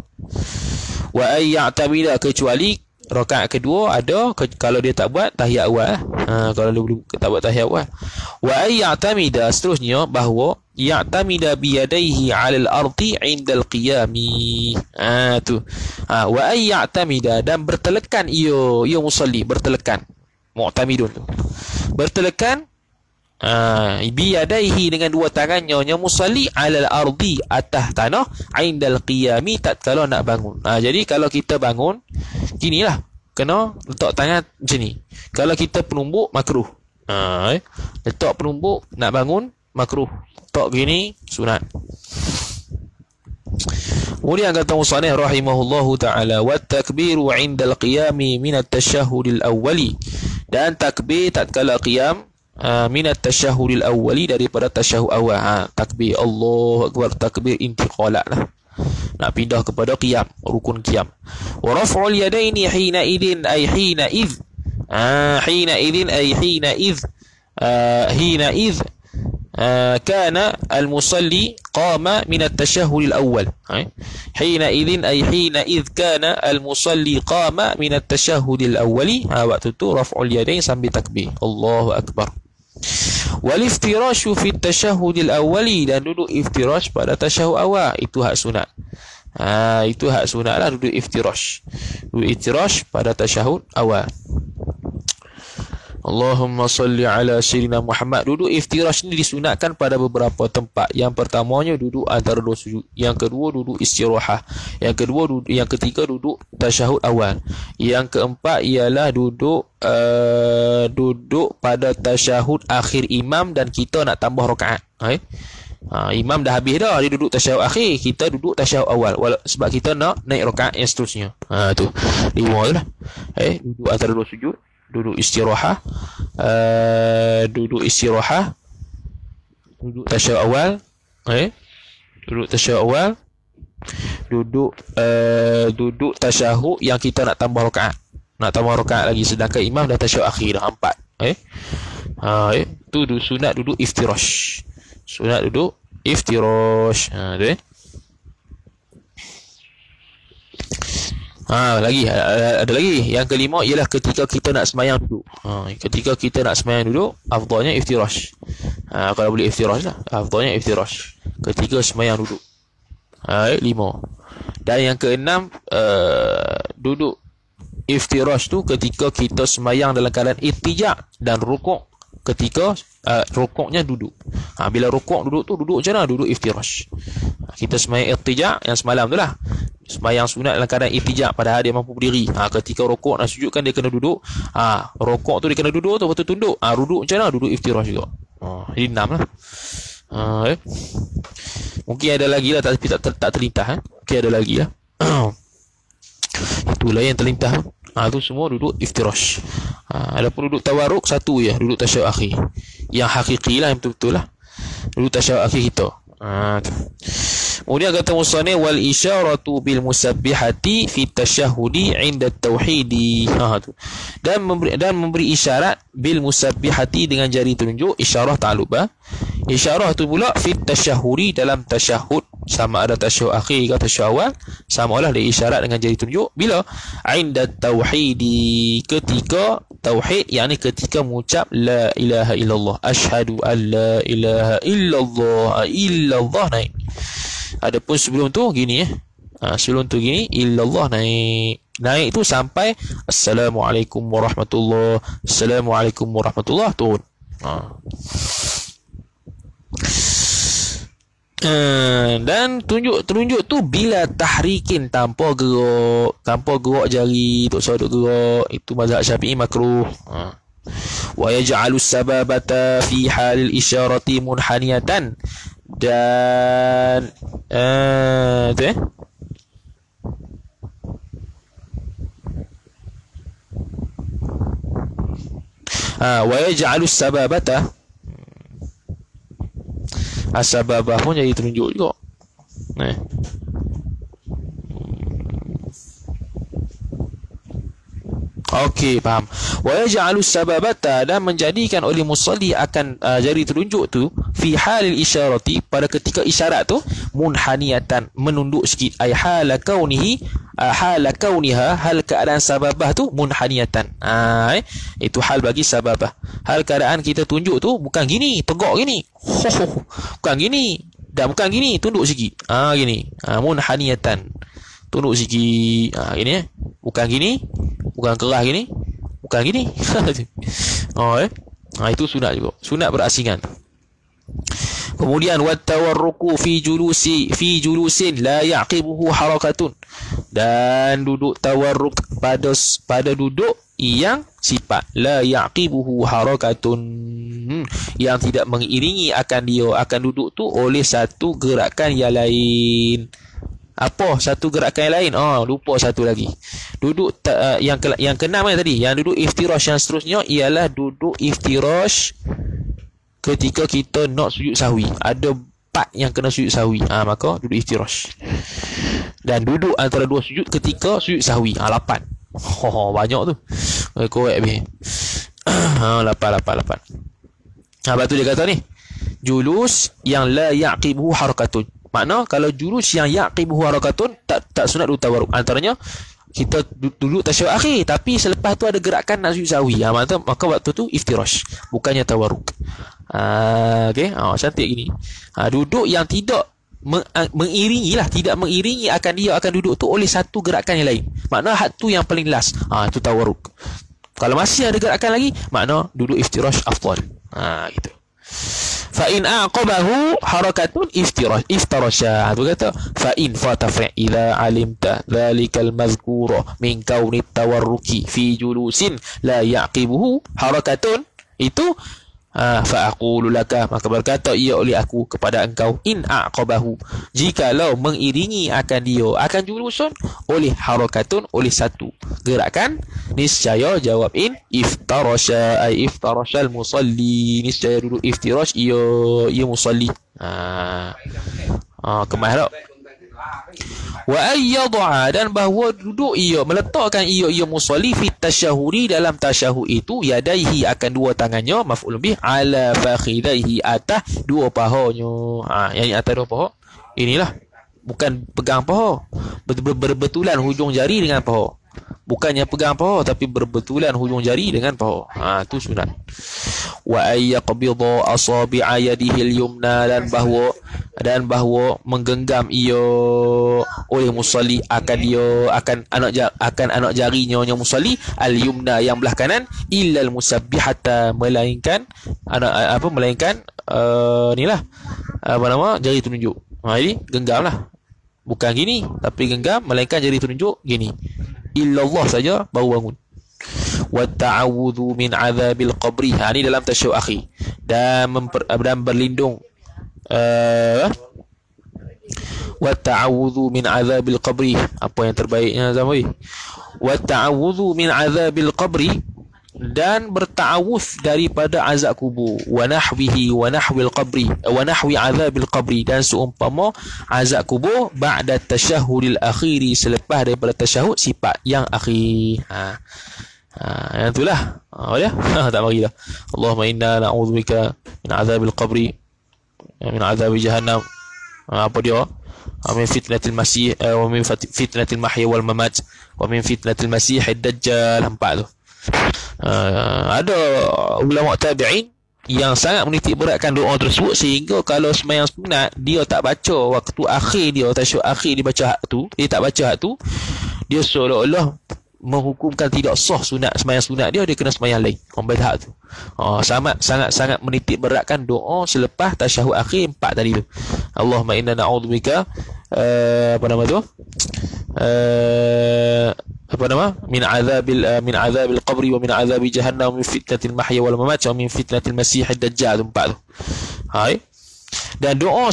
Wa ayya'tamida, kecuali rakaat kedua ada kalau dia tak buat tahiyat awal. Kalau dia tak buat tahiyat awal. Wa ayya'tamida, seterusnya bahawa ya'tamida biyadaihi 'alal ardi 'indal qiyami. Wa ayya'tamida, dan bertelekan ia musalli, bertelekan. Mu'tamidun tu bertelekan biyadaihi, dengan dua tangannya, yang musalli 'alal ardi, atas tanah, 'indal qiyami, tatkala nak bangun. Jadi kalau kita bangun ginilah, kena letak tangan macam ni. Kalau kita penumbuk makruh. Letak penumbuk nak bangun makruh. Letak gini sunat. Kemudian kata musannif rahimahullahu taala, wa takbiru 'indal qiyami min at-tashahhudil awwali, dan takbir tatkala qiyam min at-tashahhudil awwali, daripada tasyahud awal. Takbir Allahu akbar, takbir intiqalat lah, nak pindah kepada qiyam, rukun qiyam. Wa raf'ul yadaini hina idin ay hina id. Hina idin ay hina id kana al-musalli qama min at-tashahhud al-awwal. Hina idin ay hina id kana al-musalli qama min at-tashahhud al-awwali. Waktu tu raf'ul yadain sambil takbir Allahu akbar. Wal iftirashu fi at-tashahhud al-awwali, dan duduk iftirash pada tasyahud awal, itu hak sunat. Itu hak sunat lah, duduk iftirash. Duduk iftirash pada tasyahud awal. Allahumma salli ala sayyidina Muhammad. Duduk iftirash ni disunatkan pada beberapa tempat. Yang pertamanya duduk antara dua sujud. Yang kedua duduk istirahah. Yang ketiga duduk tasyahud awal. Yang keempat ialah duduk pada tasyahud akhir imam dan kita nak tambah rakaat. Imam dah habis dah, dia duduk tasyahud akhir, kita duduk tasyahud awal. Sebab kita nak naik rakaat yang seterusnya. Tu 5 lah. Duduk antara dua sujud, duduk istirahah, duduk tasyahud awal, duduk tasyahud awal, duduk tasyahud yang kita nak tambah rakaat, lagi, sedangkan imam dah tasyahud akhir dah 4. Tu sunat duduk iftirash. Sunat duduk iftirash. Lagi ada lagi. Yang kelima ialah ketika kita nak sembahyang duduk. Ketika kita nak sembahyang duduk, afdalnya iftirash. Kalau boleh iftirash lah, afdalnya iftirash ketika sembahyang duduk. 5. Dan yang keenam, duduk iftirash tu ketika kita sembahyang dalam keadaan irtija' dan rukuk, ketika rukuknya duduk. Bila rukuk duduk tu, duduk macam mana? Duduk iftirash. Kita sembahyang irtija' yang semalam tu lah, sembahyang sunat dalam keadaan irtija', padahal dia mampu berdiri. Ketika rukuk nak sujud kan dia kena duduk. Rukuk tu dia kena duduk tu, lepas tu tunduk. Duduk macam mana? Duduk iftirash juga. Jadi 6 lah. Mungkin ada lagi lah, tapi tak terlintas. Mungkin ada lagi lah. Itulah yang terlintas. Tu semua duduk iftirash. Adapun duduk tawarruk, satu je, duduk tasyahud akhir. Yang hakiki lah, yang betul-betul lah, duduk tasyahud akhir kita. Kemudian kata musannif, wal isyaratu bil musabbihati fi tasyahudi 'inda tauhidi. Dan memberi isyarat bil musabbihati, dengan jari telunjuk, isyarah ta'alluq. Isyarah tu pula fit tasyahudi, dalam tasyahud, sama ada tasyahud akhir ke tasyahud awal, sama lah dia isyarat dengan jari tunjuk. Bila? Inda tauhidi, ketika tauhid, yakni ketika mengucap la ilaha illallah, asyhadu an la ilaha illallah naik. Adapun sebelum tu gini sebelum tu gini illallah naik tu sampai assalamualaikum warahmatullahi, assalamualaikum warahmatullahi turun. Dan tunjuk tu bila tahrikin, tanpa gerak jari, tak usah gerak. Itu mazhab Syafi'i makruh. Wa yaj'alu sababata fi halil isyarati munhaniyatan, dan wa yaj'alu sababata, asbabah pun jadi tunjuk juga. Okey, faham. Wa yaj'alu sababata, dan menjadikan oleh musalli akan jari telunjuk tu fi halil isyarati, pada ketika isyarat tu munhaniyatan, menunduk sikit, ay hala kauniha, hal keadaan sababah tu munhaniyatan. Itu hal bagi sababah. Hal keadaan kita tunjuk tu bukan gini, tegak gini. Bukan gini. Dan bukan gini, tunduk sikit. Gini. Munhaniyatan. Tunduk sikit. Gini bukan gini, bukan kerah gini, bukan gini. Itu sunat juga. Sunat berasingan. Kemudian wattawarruku fi julusin la yaqibuhu harakatun, dan duduk tawarruk pada duduk yang sifat la yaqibuhu harakatun, yang tidak mengiringi akan duduk tu oleh satu gerakan yang lain. Apa satu gerakan yang lain? Lupa satu lagi. Duduk yang keenam tadi, yang duduk iftirash, yang seterusnya ialah duduk iftirash ketika kita nak sujud sahwi. Ada part yang kena sujud sahwi, maka duduk iftirash. Dan duduk antara dua sujud ketika sujud sahwi, 8. Banyak tu. Korek habis. 8. Lepas tu dia kata ni, julus yang la yaqibuhu harakatun. Makna kalau julus yang yaqibuhu harakatun, tak sunat duduk tawarruk. Antaranya kita duduk tasyahud akhir, tapi selepas tu ada gerakan nak sujud sahwi, maka waktu tu iftirash, bukannya tawarruk. Okey, cantik gini. Duduk yang tidak mengiringi akan dia akan duduk tu oleh satu gerakan yang lain. Makna had tu yang paling last. Itu tawarruk. Kalau masih ada gerakan lagi, makna duduk iftirash afdal. Gitu. Fa in aqabahu harakatun iftarasha. Tu kata fa in fatafri idza alimta dzalikal mazkura min kauni tawarruki fi julusin la yaqibuhu harakatun, itu fa aqulu laka, maka berkata ia oleh aku kepada engkau, in aqabahu, jikalau mengiringi akan dia akan julusun oleh harakatun, oleh satu gerakan, niscaya jawab in iftarasha, ay iftarashal musalli, niscaya duduk iftirash ia musalli. Kemah tak? Wa ayyadha, dan bahawa duduk ia, meletakkan ia musalli fi tasyahudi, dalam tasyahud itu, yadaihi, akan dua tangannya, maf'ul bih, ala fakhidaihi, atas dua pahanya. Yang atas dua paha inilah, bukan pegang paha, berbetulan hujung jari dengan paha. Bukannya pegang paha, tapi berbetulan hujung jari dengan paha. Itu sunat. Wa ayyaqbidha asabi'a yadihi al-yumna, dan bahawa menggenggam ia oleh musalli akan anak jarinya musalli al-yumna, yang belah kanan, illal musabbihata, melainkan jari tunjuk. Ini genggamlah. Bukan gini, tapi genggam, melainkan jari tunjuk gini. Illallah saja baru bangun. Wa ta'awudhu min azabil qabri. Ini dalam tasyahud akhir. Dan berlindung wa ta'awudhu min azabil qabri. Apa yang terbaiknya Zamri? Wa ta'awudhu min azabil qabri, dan berta'awuz daripada azab kubur, wa nahwihi wa nahwil qabri, wa nahwi azabil qabri, dan seumpama azab kubur, ba'da tasyahudil akhiri, selepas daripada tasyahud sifat yang akhir. Yang itulah. Tak mari dah. Allahumma inna na'udzubika min azabil qabri min azab jahannam. Apa dia? Min fitnatil masih wa min fitnatil mahya wal mamat wa min fitnatil masih ad-dajjal. Empat tu. Ada ulama tabi'in yang sangat menitik beratkan doa tersebut, sehingga kalau sembahyang sunat dia tak baca waktu akhir dia, tasyahud akhir dia baca hak tu, dia tak baca hak tu, dia seolah-olah menghukumkan tidak sah sunat, sembahyang sunat dia kena sembahyang lain. Baca hak tu. Sangat menitik beratkan doa selepas tasyahud akhir empat tadi tu. Allahumma inna na'udzubika min azabil qabri wa min azabi jahannam wa min fitnatil mahya wal mamat wa min fitnatil masih ad-dajjal. Empat tu. Hai. Dan doa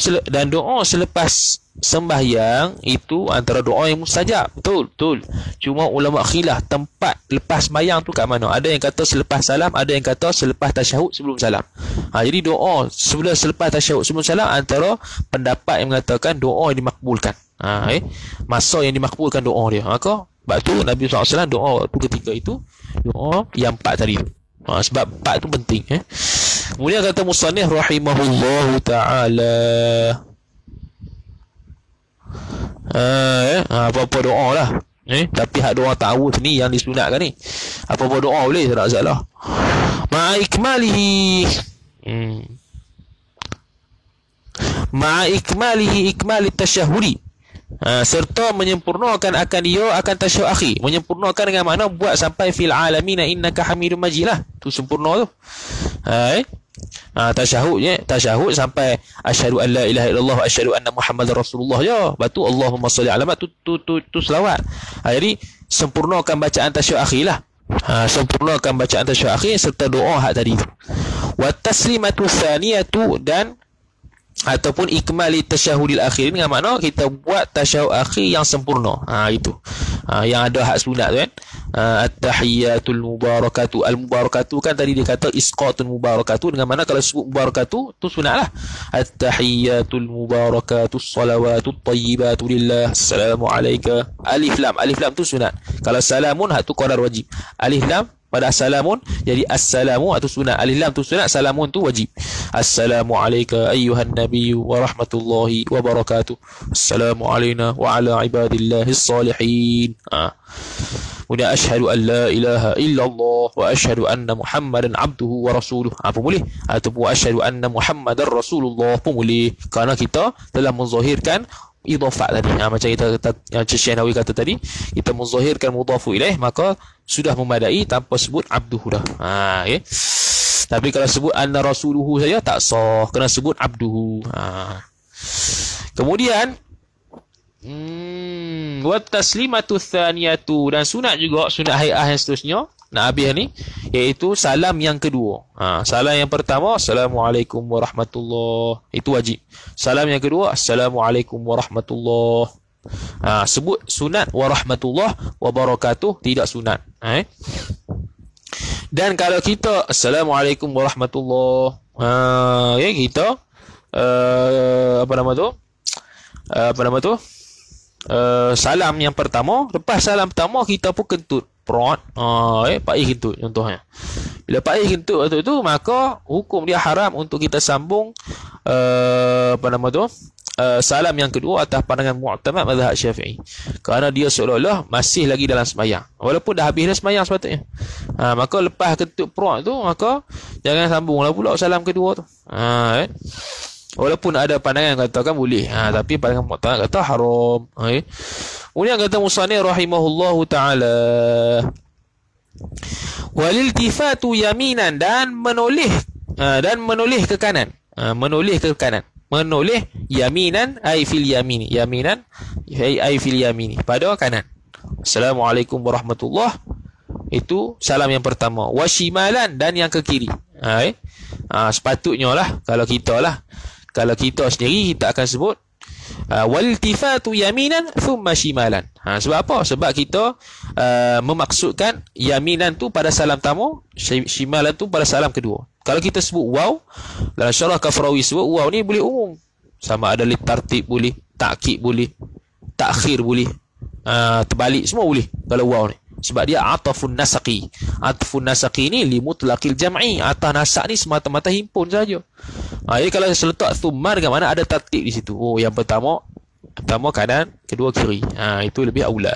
selepas sembahyang itu antara doa yang mustajab. Betul. Cuma ulama khilaf tempat lepas sembahyang tu kat mana. Ada yang kata selepas salam, ada yang kata selepas tasyahud sebelum salam. Jadi doa selepas tasyahud sebelum salam antara pendapat yang mengatakan doa yang dimakbulkan. Masa yang dimakbulkan doa dia. Maka sebab tu Nabi SAW doa tu ketika itu doa yang empat tadi tu. Sebab empat tu penting. Kemudian kata musannif rahimahullahu ta'ala, apa-apa doa lah. Tapi hak doa ta'awudz ni yang disunatkan ni, apa-apa doa boleh, tak salah. Ma'ikmalihi ikmalit tasyahudi, serta menyempurnakan akan dia akan tasyahud akhir. Menyempurnakan dengan makna buat sampai fil alamin innaka hamidum majid lah. Tu sempurna tu. Tasyahud sampai asyhadu an la ilaha illallah wa asyhadu anna muhammadar rasulullah je. Batu Allahumma salli ala tu selawat. Jadi sempurnakan bacaan tasyahud akhir lah. Sempurnakan bacaan tasyahud akhir serta doa hak tadi tu. Wa taslimatu tsaniyatu, dan ataupun ikmali tasyahudil akhir dengan makna kita buat tasyahud akhir yang sempurna. Itu. Yang ada hak sunat tu kan. At-tahiyyatul mubarakatuh. Al-mubarakatuh kan tadi dia kata isqatul mubarakatuh, dengan mana kalau sebut mubarakatuh tu sunatlah. At-tahiyyatul mubarakatuh salawatut tayyibatu lillah. Assalamu alayka. Alif lam tu sunat. Kalau salamun hak tu qadar wajib. Alif lam pada assalamun jadi assalamu atau sunat, alif lam tu sunat, salamun tu wajib. Assalamu alayka ayyuhan nabiyyu wa rahmatullahi wa barakatuh. Assalamu alayna wa ala ibadillahis salihin. Kemudian asyhadu an la ilaha illallah wa asyhadu anna muhammadan abduhu wa rasuluh. Apa boleh? Ataupun asyhadu anna muhammadar rasulullah pun boleh, kerana kita telah menzahirkan idhafah tadi. Macam yang Syekh Nawawi kata tadi, kita menzahirkan mudhafu ilaih, maka sudah memadai tanpa sebut abduhu dah. Okay. Tapi kalau sebut anna rasuluhu saja tak sah, kena sebut abduhu. Kemudian wa taslimatu tsaniyatu, dan sunat juga, sunat hai'ah yang seterusnya nak habis ni, iaitu salam yang kedua. Salam yang pertama assalamualaikum warahmatullahi, itu wajib. Salam yang kedua assalamualaikum warahmatullahi. Sebut sunat warahmatullahi wabarakatuh, tidak sunat. Dan kalau kita assalamualaikum warahmatullahi, kita salam yang pertama, lepas salam pertama kita pun kentut perut, paih kentut contohnya. Bila paih kentut tu maka hukum dia haram untuk kita sambung salam yang kedua atas pandangan mu'tamad mazhab Syafi'i, kerana dia seolah-olah masih lagi dalam sembahyang walaupun dah habis dah sembahyang sepatutnya. Maka lepas kentut perut tu maka jangan sambunglah pula salam kedua tu. Walaupun ada pandangan yang katakan boleh, tapi pandangan mu'tamad kata haram. Kemudian kata musannif rahimahullahu ta'ala, waliltifatu yaminan, dan menoleh ke kanan. Menoleh ke kanan. Menoleh yaminan ay fil yamin. Yaminan ay fil yamin, pada kanan. Assalamualaikum warahmatullahi, itu salam yang pertama. Washimalan, dan yang ke kiri. Sepatutnya lah kalau kita sendiri kita akan sebut waltifatu yaminan thumma shimalan. Sebab apa? Sebab kita memaksudkan yaminan tu pada salam pertama, shimalan tu pada salam kedua. Kalau kita sebut waw dalam syarah Kafrawi, sebut waw ni boleh umum, sama ada litartib boleh, takkid boleh, takhir boleh, terbalik semua boleh kalau waw ni. Sebab dia atafun nasaqi. Atafun nasaqi ni li mutlaqil jam'i. Ataf nasaq ni semata-mata himpun saja. Jadi kalau saya letak thumma dengan mana ada tertib di situ. Oh, yang pertama kanan, kedua kiri. Itu lebih aula.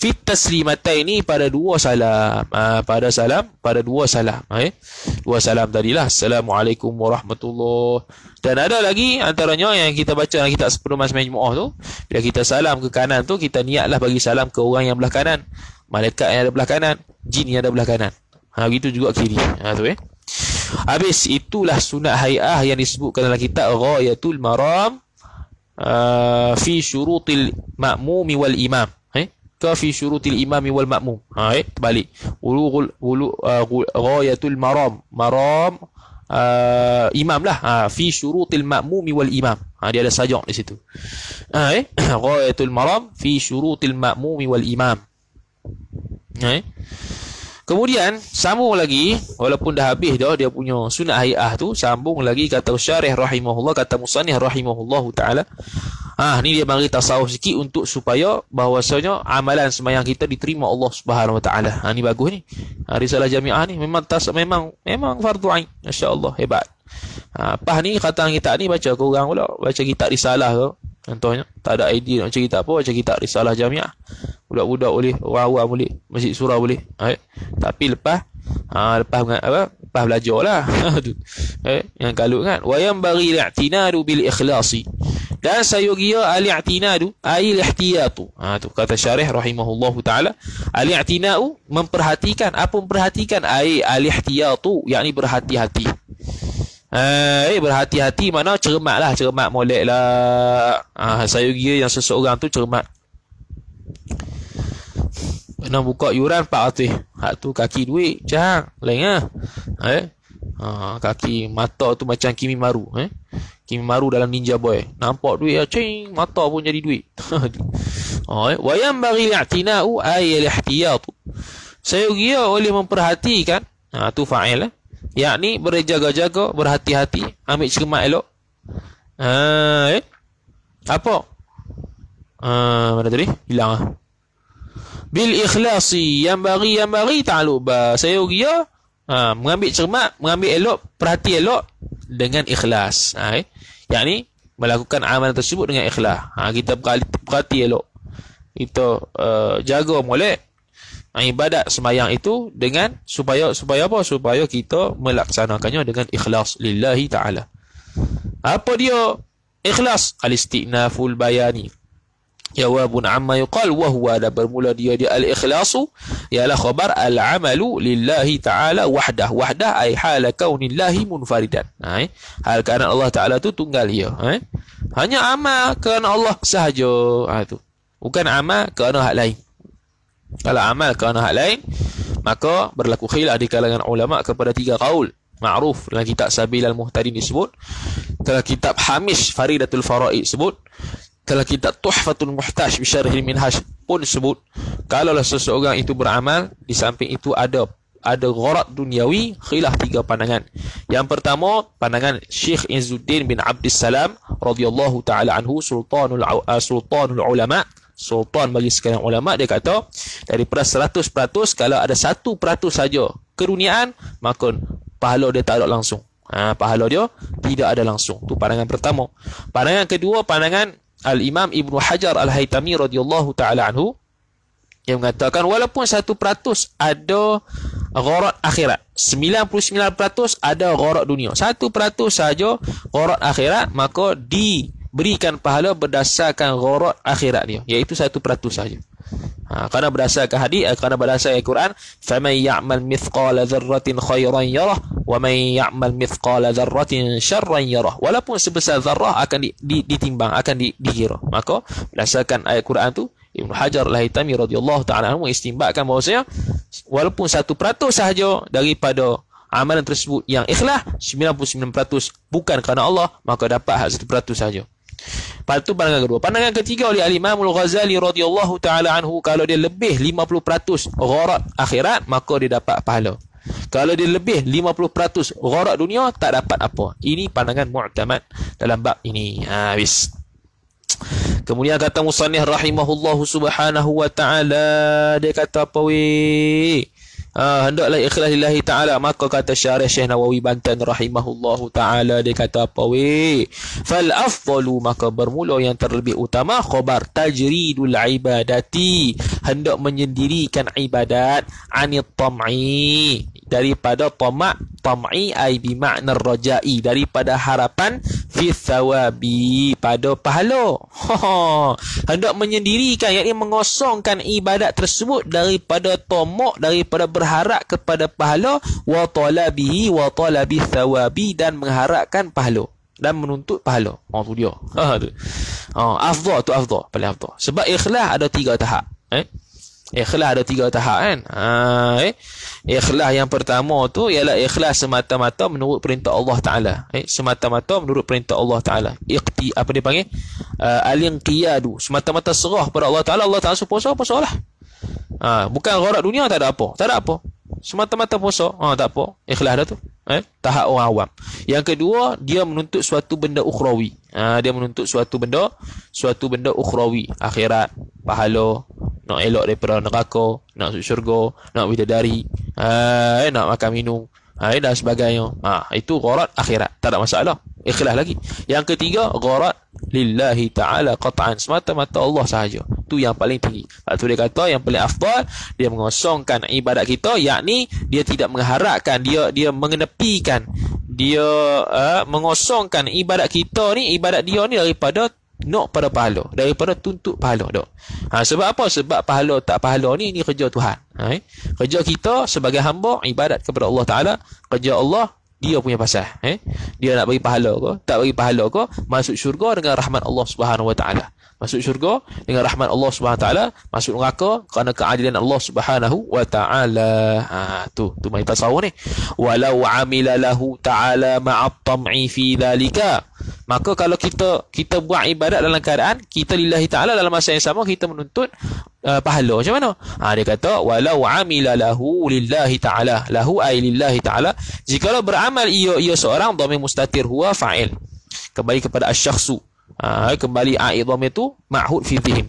Fit taslimataini pada dua salam. Pada dua salam. Dua salam tadilah. Assalamualaikum warahmatullahi. Dan ada lagi antaranya yang kita baca dalam kitab 10 Mas Majmu'ah tu. Bila kita salam ke kanan tu, kita niatlah bagi salam ke orang yang belah kanan, malaikat yang ada belah kanan, jin yang ada belah kanan. Begitu juga kiri. Tu habis itulah sunat hai'ah yang disebutkan dalam kitab Ghayatul Maram fi syurutil ma'mumi wal imam. Ka fi syurutil imami wal ma'mum. Terbalik. Ghayatul Maram imam lah. Fi syurutil ma'mumi wal imam. Dia ada sajak di situ. Ghayatul Maram fi syurutil ma'mumi wal imam. Kemudian sambung lagi, walaupun dah habis dah dia punya sunat hai'ah tu, sambung lagi kata syarih rahimahullah, kata musannif rahimahullah taala. Ni dia bagi tasawuf sikit untuk supaya bahwasanya amalan sembahyang kita diterima Allah Subhanahu wa taala. Ni bagus ni. Risalah jamiah ni memang fardu ain. Masya-Allah, hebat. Apa ni kata kita ni baca korang pula, baca kitab risalah ke. Contohnya, tak ada idea nak cerita apa, baca kitab risalah jamiah. Budak-budak boleh, orang awam boleh, masjid surah boleh. Tapi lepas belajarlah. Yang kalut kan. Wa yanbaghi al-i'tinadu bil ikhlasi. Dan sayogia al-i'tinadu ay al-ihtiyatu. Tu kata syarih rahimahullahu taala, al-i'tina'u memperhatikan, apa memperhatikan? Ay al-ihtiyatu, yakni berhati-hati. Berhati-hati mana cermat molek lah. Sayogia yang seseorang tu cermat. Nak buka yuran 400. Hak tu kaki duit, jangan lain lah. Kaki mata tu macam Kimi Maru. Kimi Maru dalam Ninja Boy. Nampak duit, cing, mata pun jadi duit. Wa yanbaghi al-i'tina'u ay al-ihtiyatu. Sayogia oleh memperhatikan, tu fa'il lah. Yakni berjaga-jaga, berhati-hati, ambil cermat elok. Apa? Mana tadi? Hilang lah. Bil ikhlasi yang bagi ta'alluq ba. Sayogia mengambil cermat, mengambil elok, perhati elok dengan ikhlas. Yakni melakukan amalan tersebut dengan ikhlas. Kita perhati elok. Kita jaga molek ibadat sembahyang itu dengan supaya apa? Supaya kita melaksanakannya dengan ikhlas lillahi ta'ala. Apa dia ikhlas? Al-istinaful bayani. Jawabun amma yuqal wa huwa, ada bermula dia al-ikhlasu ialah khabar al-amalu lillahi ta'ala wahdah. Wahdah ay hala kaunillahi munfaridan. Hal kerana Allah Ta'ala tu tunggal dia. Hanya amal kerana Allah sahaja. Tu. Bukan amal kerana hak lain. Kalau amal kerana hak lain, maka berlaku khilaf di kalangan ulama kepada 3 qaul. Ma'ruf dalam kitab Sabil al-Muhtadin disebut, dalam kitab Hamish Faridatul Faraid sebut, dalam kitab Tuhfatul Muhtaj bi Syarhil Minhaj pun sebut, kalaulah seseorang itu beramal, di samping itu ada gharad duniawi, khilaf 3 pandangan. Yang pertama, pandangan Syekh Izzuddin bin Abdussalam radhiyallahu taala anhu, sultanul ulama, sultan bagi sekalian ulama, dia kata daripada 100%, kalau ada 1% saja keduniaan, maka pahala dia tak ada langsung. Pahala dia tidak ada langsung. Itu pandangan pertama. Pandangan kedua, pandangan Al-Imam Ibnu Hajar Al-Haytami radhiyallahu taala anhu, yang mengatakan walaupun 1% ada gharad akhirat, 99% ada gharad dunia, 1% saja gharad akhirat, maka diberikan pahala berdasarkan gharad akhirat dia, iaitu 1% saja. Kerana berdasarkan hadis, kerana berdasarkan Al-Quran, faman ya'mal mithqala dzarratin khairan yarah wa man ya'mal mithqala dzarratin syarran yarah. Walaupun sebesar zarrah akan ditimbang, akan dikira. Maka berdasarkan ayat Quran tu, Ibnu Hajar Al-Haytami radhiyallahu taala anhu mengistinbatkan bahawasanya walaupun 1% sahaja daripada amalan tersebut yang ikhlas, 99% bukan kerana Allah, maka dapat hak 1% saja. Itu pandangan kedua. Pandangan ketiga oleh Al-Imam Al-Ghazali radhiyallahu taala anhu, kalau dia lebih 50% gharad akhirat, maka dia dapat pahala. Kalau dia lebih 50% gharad dunia, tak dapat apa. Ini pandangan mu'tamad dalam bab ini. Habis. Kemudian kata musannif rahimahullahu subhanahu wa ta'ala, dia kata apa weh? Hendaklah ikhlas lillahi ta'ala. Maka kata syarih Syekh Nawawi Bantan rahimahullahu ta'ala, dia kata apa weh? Fal afdalu, maka bermula yang terlebih utama, khabar tajridul ibadati, hendak menyendirikan ibadat, anit tam'i, daripada tamak. Tam'i ai bimakna rajai, daripada harapan, fi thawabi, pada pahala. Hendak menyendirikan, yakni mengosongkan ibadat tersebut daripada tamak, daripada berharap kepada pahala, wa talabihi wa talabi thawabi, dan mengharapkan pahala dan menuntut pahala. Tu dia. Afdal tu afdal, paling afdal. Sebab ikhlas ada 3 tahap. Ikhlas ada 3 tahap kan. Ikhlas yang pertama tu ialah ikhlas semata-mata menurut perintah Allah Taala. Semata-mata menurut perintah Allah Taala. Apa dia panggil? Al-inqiyadu, semata-mata serah pada Allah Taala. Allah Taala suruh puasa lah. Bukan gharak dunia, tak ada apa. Semata-mata puasa, tak apa. Ikhlas dah tu. Tahap orang awam. Yang kedua, dia menuntut suatu benda ukhrawi. Dia menuntut suatu benda ukhrawi, akhirat, pahala, nak elok daripada neraka, nak masuk syurga, nak bidadari, nak makan minum, dan sebagainya. Itu gharat akhirat, tak ada masalah. Ikhlas lagi. Yang ketiga, gharat lillahi ta'ala qat'an, semata-mata Allah sahaja. Tu yang paling tinggi. Tu dia kata yang paling afdal, dia mengosongkan ibadat kita, yakni dia tidak mengharapkan, dia mengenepikan, dia mengosongkan ibadat kita ni, ibadat dia ni daripada nak pada pahala, daripada tuntut pahala dok. Sebab apa? Sebab pahala tak pahala ni kerja Tuhan. Kerja kita sebagai hamba ibadat kepada Allah Taala, kerja Allah dia punya pasal. Dia nak bagi pahala ke, tak bagi pahala ke, masuk syurga dengan rahmat Allah Subhanahu Wa Taala. Masuk syurga dengan rahmat Allah Subhanahu Wa Taala, masuk neraka kerana keadilan Allah Subhanahu Wa Taala. Tu main tasawuf ni. Walau amila lahu ta'ala ma'at tam'i fi dhalika, maka kalau kita buat ibadat dalam keadaan kita lillahi ta'ala, dalam masa yang sama kita menuntut pahala, macam mana? Dia kata walau amila lahu lillahi ta'ala, lahu ay lillahi ta'ala, jikalau beramal ia seorang, dhamir mustatir huwa fa'il, kembali kepada asy-syakhsu, kembali a'idham itu ma'hud fi dhihn.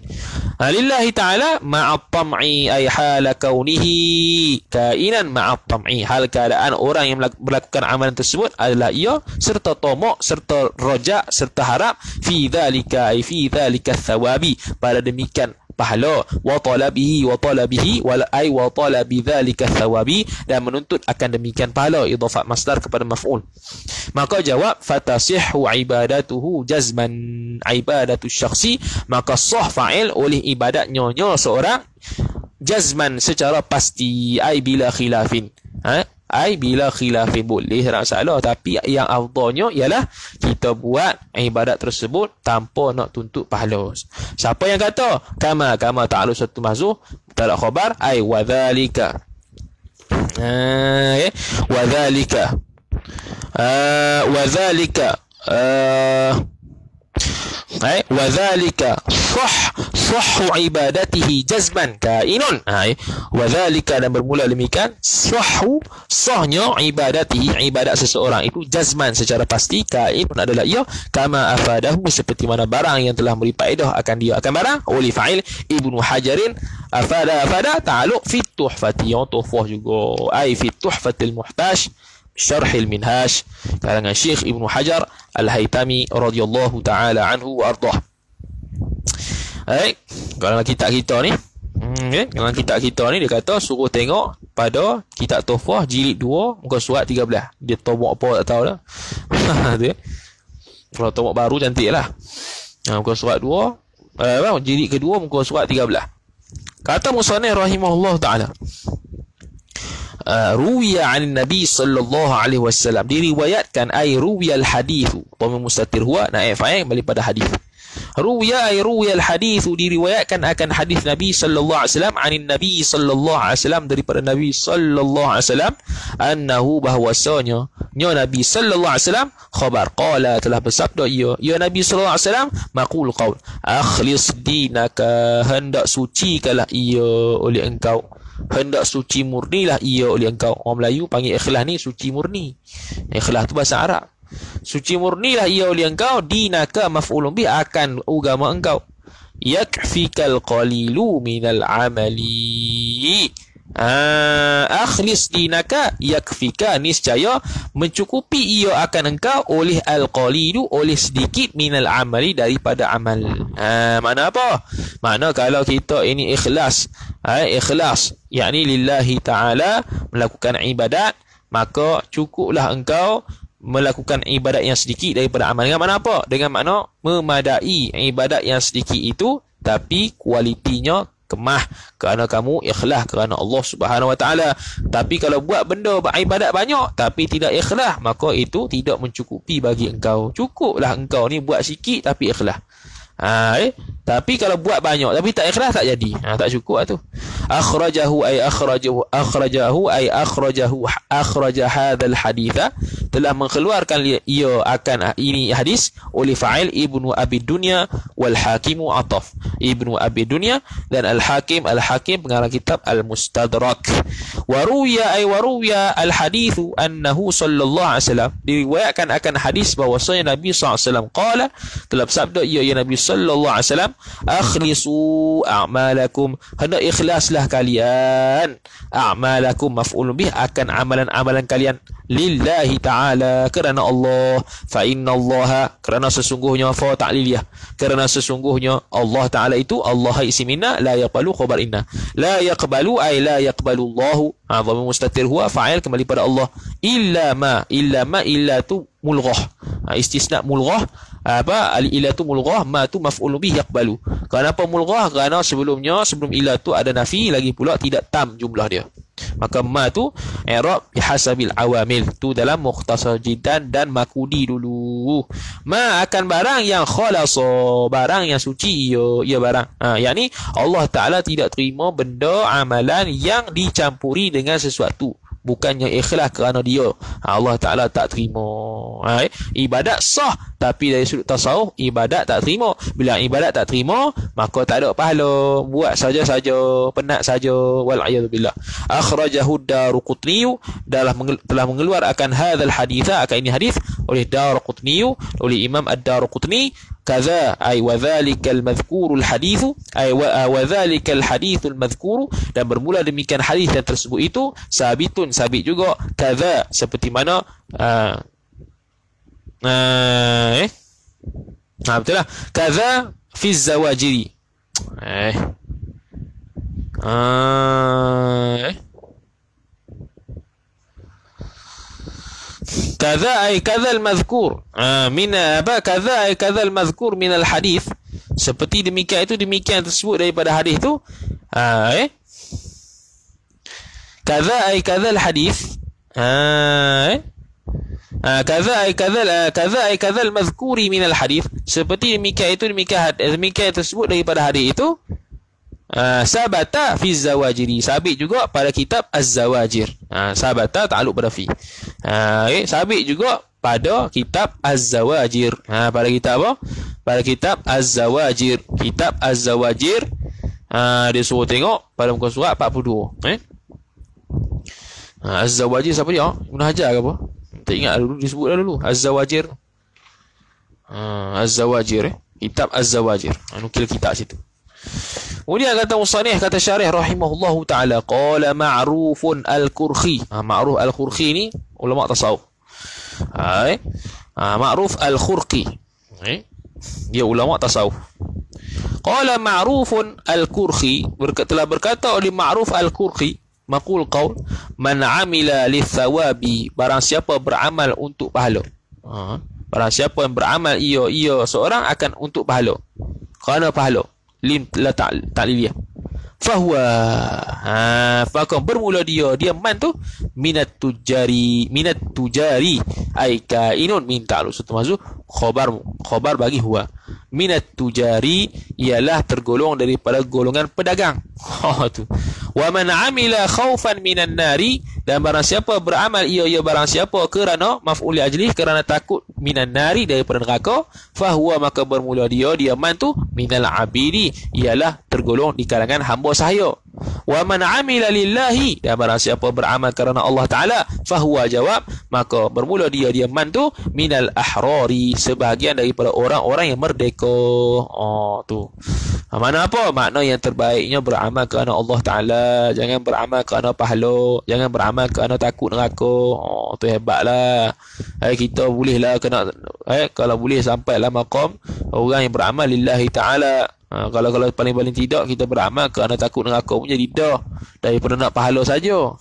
Lillahi ta'ala ma'at tam'i ay hala kaunihi kainan ma'at tam'i, hal keadaan orang yang melakukan amalan tersebut adalah ia serta tamak, serta raja, serta harap, fi dhalika ay fi dhalika thawabi, pada demikian pahala, wa talabihi wala ay wa talabi dhalika thawabi, dan menuntut akan demikian pahala, idhafat masdar kepada maf'ul. Maka jawab fatasihhu ibadatuhu jazman, ibadatu syakhsi, maka sah fa'il oleh ibadatnya seorang, jazman secara pasti, ay bila khilafin, ay bila khilafin, boleh tak salah, tapi yang afdalnya ialah kita buat ibadat tersebut tanpa nak tuntut pahala. Siapa yang kata kama ta'allu satu mahzuh talak khabar ay wadzalika, wadzalika wadzalika sahhu ibadatihi jazman kainun, wadzalika, dan bermula demikian, sahnya ibadatihi, ibadat seseorang itu, jazman secara pasti, kainun adalah ia, kama afadahu, seperti mana barang yang telah memberi faedah akan dia, akan barang, oleh fa'il Ibnu Hajarin, afada ta'alluq fi tuhfati, yang tuhfah juga, ay fi tuhfatil muhtaj syarhil minhaj, karangan Syekh Ibnu Hajar Al-Haytami radhiyallahu taala anhu wa ardah. Kalau kitab kita ni, dalam kitab kita ni dia kata suruh tengok pada kitab Tuhfah jilid 2 muka surat 13. Dia tombok apa tak tahulah. Kalau tombok baru cantiklah. Muka surat 2, jilid kedua muka surat 13. Kata musannif rahimahullah taala, ruwiya 'an Nabi sallallahu alaihi wasallam, diriwayatkan, ay ruwiyal hadithu, dhamir mustatir huwa naib fa'il kembali pada hadis. Ruwiya ay ruwiyal hadithu, diriwayatkan akan hadis Nabi sallallahu alaihi wasallam, 'anin Nabi sallallahu alaihi wasallam, daripada Nabi sallallahu alaihi wasallam, annahu, bahwasanya Nabi sallallahu alaihi wasallam, khabar qala, telah bersabda ia Nabi sallallahu alaihi wasallam, maqul qaul, akhlis dinaka, hendak sucikalah ia oleh engkau, hendak suci murnilah ia oleh engkau. Orang Melayu panggil ikhlas ni suci murni. Ikhlas tu bahasa Arab. Suci murnilah ia oleh engkau, dinaka maf'ulun bih, akan agama engkau. Yakfikal qalilu minal amali. Akhlis dinaka yakfika, niscaya mencukupi ia akan engkau oleh al-qalilu, oleh sedikit, minal amali, daripada amal. Makna apa? Makna kalau kita ini ikhlas, ikhlas yakni lillahi ta'ala, melakukan ibadat, maka cukuplah engkau melakukan ibadat yang sedikit daripada amal. Dengan makna apa? Dengan makna memadai ibadat yang sedikit itu, tapi kualitinya kemah, kerana kamu ikhlas kerana Allah Subhanahu Wa Taala. Tapi kalau buat benda ibadat banyak tapi tidak ikhlas, maka itu tidak mencukupi bagi engkau. Cukuplah engkau ni buat sikit tapi ikhlas. Tapi kalau buat banyak tapi tak ikhlas, tak jadi. Tak cukup lah tu. Akhrajahu akhraja hadzal haditha, telah mengeluarkan ia akan ini hadis oleh fa'il Ibnu Abi Dunya wal Hakim ataf. Ibnu Abi Dunya dan Al-Hakim pengarang kitab Al-Mustadrak. Waruya al hadithu annahu sallallahu alaihi wasallam, diriwayatkan akan hadis bahwasanya Nabi sallallahu alaihi wasallam qala, telah bersabda ia Nabi sallallahu alaihi wasallam, akhlisu a'malakum, hendak ikhlaslah kalian, a'malakum maf'ul bih, akan amalan-amalan kalian, lillahi ta'ala, kerana Allah, fa inna Allah, kerana sesungguhnya, fa ta'liliyah, kerana sesungguhnya Allah ta'ala itu, Allah isimina, la yaqbalu khabar inna, la yaqbalu ay la yaqbalu Allahu, dhamir mustatir huwa fa'il kembali pada Allah, illa tu mulghah, istisna mulghah, apa al-ila tu mulghah, ma tu maf'ul bih yaqbalu. Kenapa mulghah? Kerana sebelum ila tu ada nafi, lagi pula tidak tam jumlah dia. Maka ma tu i'rab bihasabil awamil, tu dalam Mukhtasar Jiddan dan Makudi dulu. Ma akan barang yang khalasa, barang yang suci ia barang. Yakni Allah Taala tidak terima benda amalan yang dicampuri dengan sesuatu, bukannya ikhlas kerana dia. Allah Ta'ala tak terima. Ibadat sah, tapi dari sudut tasawuf ibadat tak terima. Bila ibadat tak terima, maka tak ada pahala, buat saja-saja, penat saja, wal'iyadzubillah. Akhrajahu Daruqutni, telah mengeluar akan hadzal haditha, akan ini hadis oleh Daruqutni, oleh Imam Ad-Daruqutni. Kaza ay wa dzalikal madhkurul hadithu, ay wa dzalikal hadithul madhkuru, dan bermula demikian hadis yang tersebut itu, sabit juga, kaza seperti mana betul lah, kaza fi zawajiri, kaza ay kaza al-madhkur min apa, kaza ay kaza al-madhkur min al-hadith, seperti demikian itu, demikian tersebut daripada hadis tu. Kaza ay kaza al-hadith, kaza ay kaza al-madhkuri min al-hadith, seperti demikian itu, demikian tersebut daripada hadis itu. Sabata fi zawajiri, sabit juga pada kitab Az-Zawajir. Sabata ta'alluq pada fi. Sabit juga pada kitab Az-Zawajir. Pada kitab apa? Pada kitab Az-Zawajir. Kitab Az-Zawajir, dia suruh tengok pada muka surat 42. Az-Zawajir siapa dia? Ibn Hajar ke apa? Tak ingat dulu, disebut dulu Az-Zawajir. Az-Zawajir, kitab Az-Zawajir. Nukil kitab situ. Kemudian kata musannif, kata syarih rahimahullahu ta'ala, qala Ma'rufun al-Qurkhi. Ma'ruf al-Qurkhi ni ulama tasawuf. Ma'ruf al-Qurkhi, dia ulama tasawuf. Qala Ma'rufun al-Qurkhi, telah berkata oleh Ma'ruf al-Qurkhi, maqul qaul, man amila lithawabi, barang siapa beramal untuk pahala. Barang siapa yang beramal ia seorang akan untuk pahala, kerana pahala, lim la ta'liliyah, fahuwa, maka bermula dia man tu minat tujari ay kainun min ta'lu, termasuk khabar bagi huwa. Minat tujari ialah tergolong daripada golongan pedagang. Tu. Wa man amila khaufan minan nari, dan barang siapa beramal ia barang siapa kerana maf'ul ajli, kerana takut, minan nari, daripada neraka, fahuwa, maka bermula dia man tu minal abidi, ialah tergolong di kalangan hamba sahaya. Wa man amila lillahi, dan barang siapa beramal kerana Allah Taala, fahuwa jawab, maka bermula dia man tu minal ahrari, sebahagian daripada orang-orang yang merdeka. Tu. Mana apa? Makna yang terbaiknya beramal kerana Allah Taala, jangan beramal kerana pahala, jangan beramal kerana takut neraka. Tu hebatlah. Kita bolehlah kena kalau boleh sampailah maqam orang yang beramal lillahi Taala. Kalau paling tidak kita beramal kerana takut neraka pun jadi dah daripada nak pahala saja.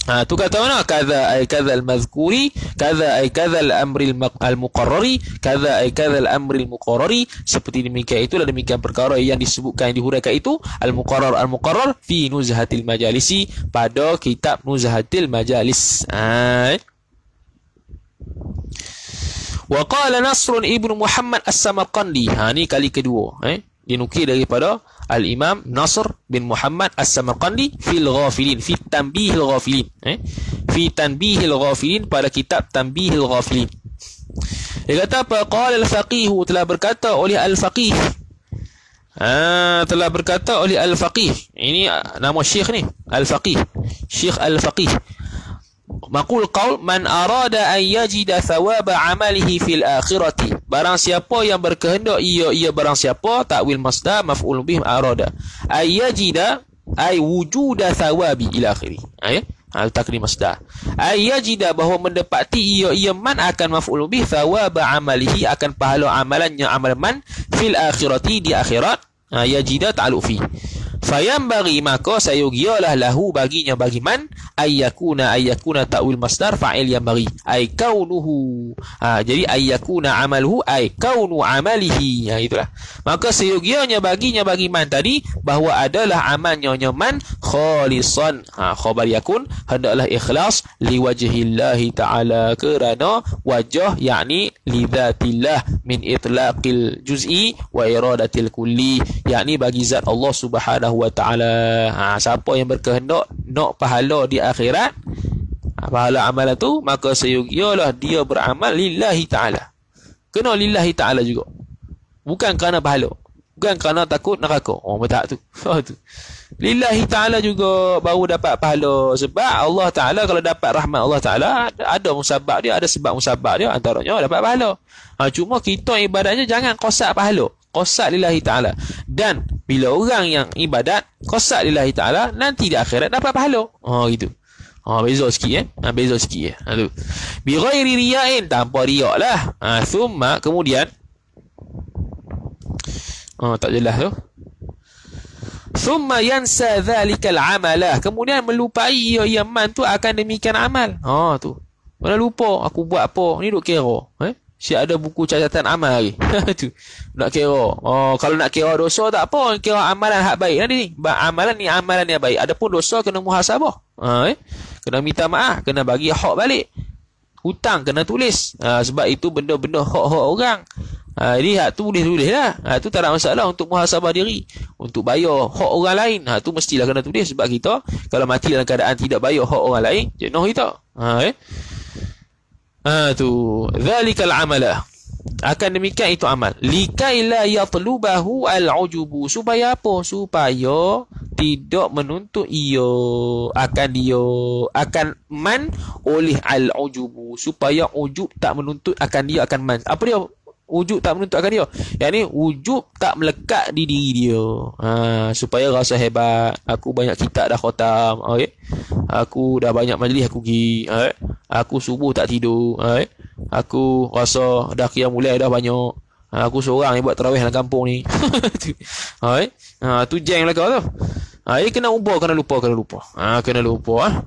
Tu kata mana? Kaza ay kaza al-mazkuri, kaza ay kaza al-amri al-muqarrari, kaza ay kaza al-amri al-muqarrari. Seperti demikian itulah demikian perkara yang disebutkan, yang dihuraikan itu al-muqarrar fi nuzhatil majalisi, pada kitab nuzhatil majalis. Wa qala Nasr ibn Muhammad As-Samarqandi. Ni kali kedua dinukil daripada Al-Imam Nasr bin Muhammad As-Samarqandi fil Ghafilin, fi Tanbihil Ghafilin, fi Tanbihil Ghafilin, pada kitab Tanbihil Ghafilin. Dia kata apa? Qala al-faqih, telah berkata oleh al-faqih, telah berkata oleh al-faqih. Ini nama syekh ni, al-faqih, Syekh al-faqih. Maqul qaul man arada an yajida thawaba amalihi fil akhirati, barang siapa yang berkehendak ia barang siapa, takwil masdar maf'ul bih arada, ay yajida ay wujuda thawabi ila akhiri, takdim masdar, ay yajida, bahawa mendapati ia man akan maf'ul bih thawaba amalihi, akan pahala amalannya, amal man, fil akhirati, di akhirat. Yajida ta'alluq fi, fayambaghi, maka sayugiyalah lahu, baginya, bagi man, ayyakuna ta'wil masdar fa'il yang bagi, ay kaunuhu. Jadi ayyakuna amaluhu ay kaunu amalihi. Itulah, maka sayugianya baginya, bagi man tadi, bahawa adalah amalnya man khalisan, khabar yakun, hendaklah ikhlas, liwajhillahi ta'ala, kerana wajah, yakni lidzatillah, min itlaqil juz'i wa iradatil kulli, yakni bagi zat Allah Subhanahu wa ta'ala. Siapa yang berkehendak nak pahala di akhirat, pahala amalan tu, maka seyogialah dia beramal lillahi ta'ala. Kena lillahi ta'ala juga, bukan kerana pahala, bukan kerana takut neraka. Tak tu. Lillahi ta'ala juga baru dapat pahala. Sebab Allah Ta'ala, kalau dapat rahmat Allah Ta'ala, ada musabab dia, ada sebab musabab dia, antaranya dapat pahala. Cuma kita ibadatnya jangan kosak pahala, kosak lillahi ta'ala. Dan bila orang yang ibadat kosak lillahi ta'ala, nanti di akhirat dapat pahala. Gitu. Beza sikit beza sikit tu. Bi ghairi riya'in, tanpa riak lah. Thumma, kemudian tak jelas tu. Thumma yansa dhalikal amalah, kemudian melupai ia man tu akan demikian amal. Tu. Mana lupa aku buat apa? Ni duk kira. Siap ada buku catatan amal lagi. Tu. Nak kira. Kalau nak kira dosa tak apa, kira amalan hak baik ni. Amalan ni amalan yang baik. Adapun dosa kena muhasabah. Kena minta maaf, kena bagi hak balik. Hutang kena tulis. Sebab itu benda-benda hak-hak orang. Jadi hak tu boleh tulis lah. Tu tak ada masalah untuk muhasabah diri, untuk bayar hak orang lain. Tu mestilah kena tulis, sebab kita kalau mati dalam keadaan tidak bayar hak orang lain, jenuh kita. Tu zalikal amalah, akan demikian itu amal. Likai la yatlubahu al-ujubu, supaya apa? Supaya tidak menuntut akan man oleh al-ujubu, supaya ujub tak menuntut akan dia, akan man. Apa dia wujud tak menuntut akan dia? Yang ni wujud tak melekat di diri dia. Supaya rasa hebat, aku banyak kitab dah khatam, aku dah banyak majlis aku pergi, aku subuh tak tidur, aku rasa dah qiyam mulai dah banyak, aku seorang yang buat tarawih dalam kampung ni. Tu jeng belaka tu. Kena ubah, kena lupa. Kena lupa.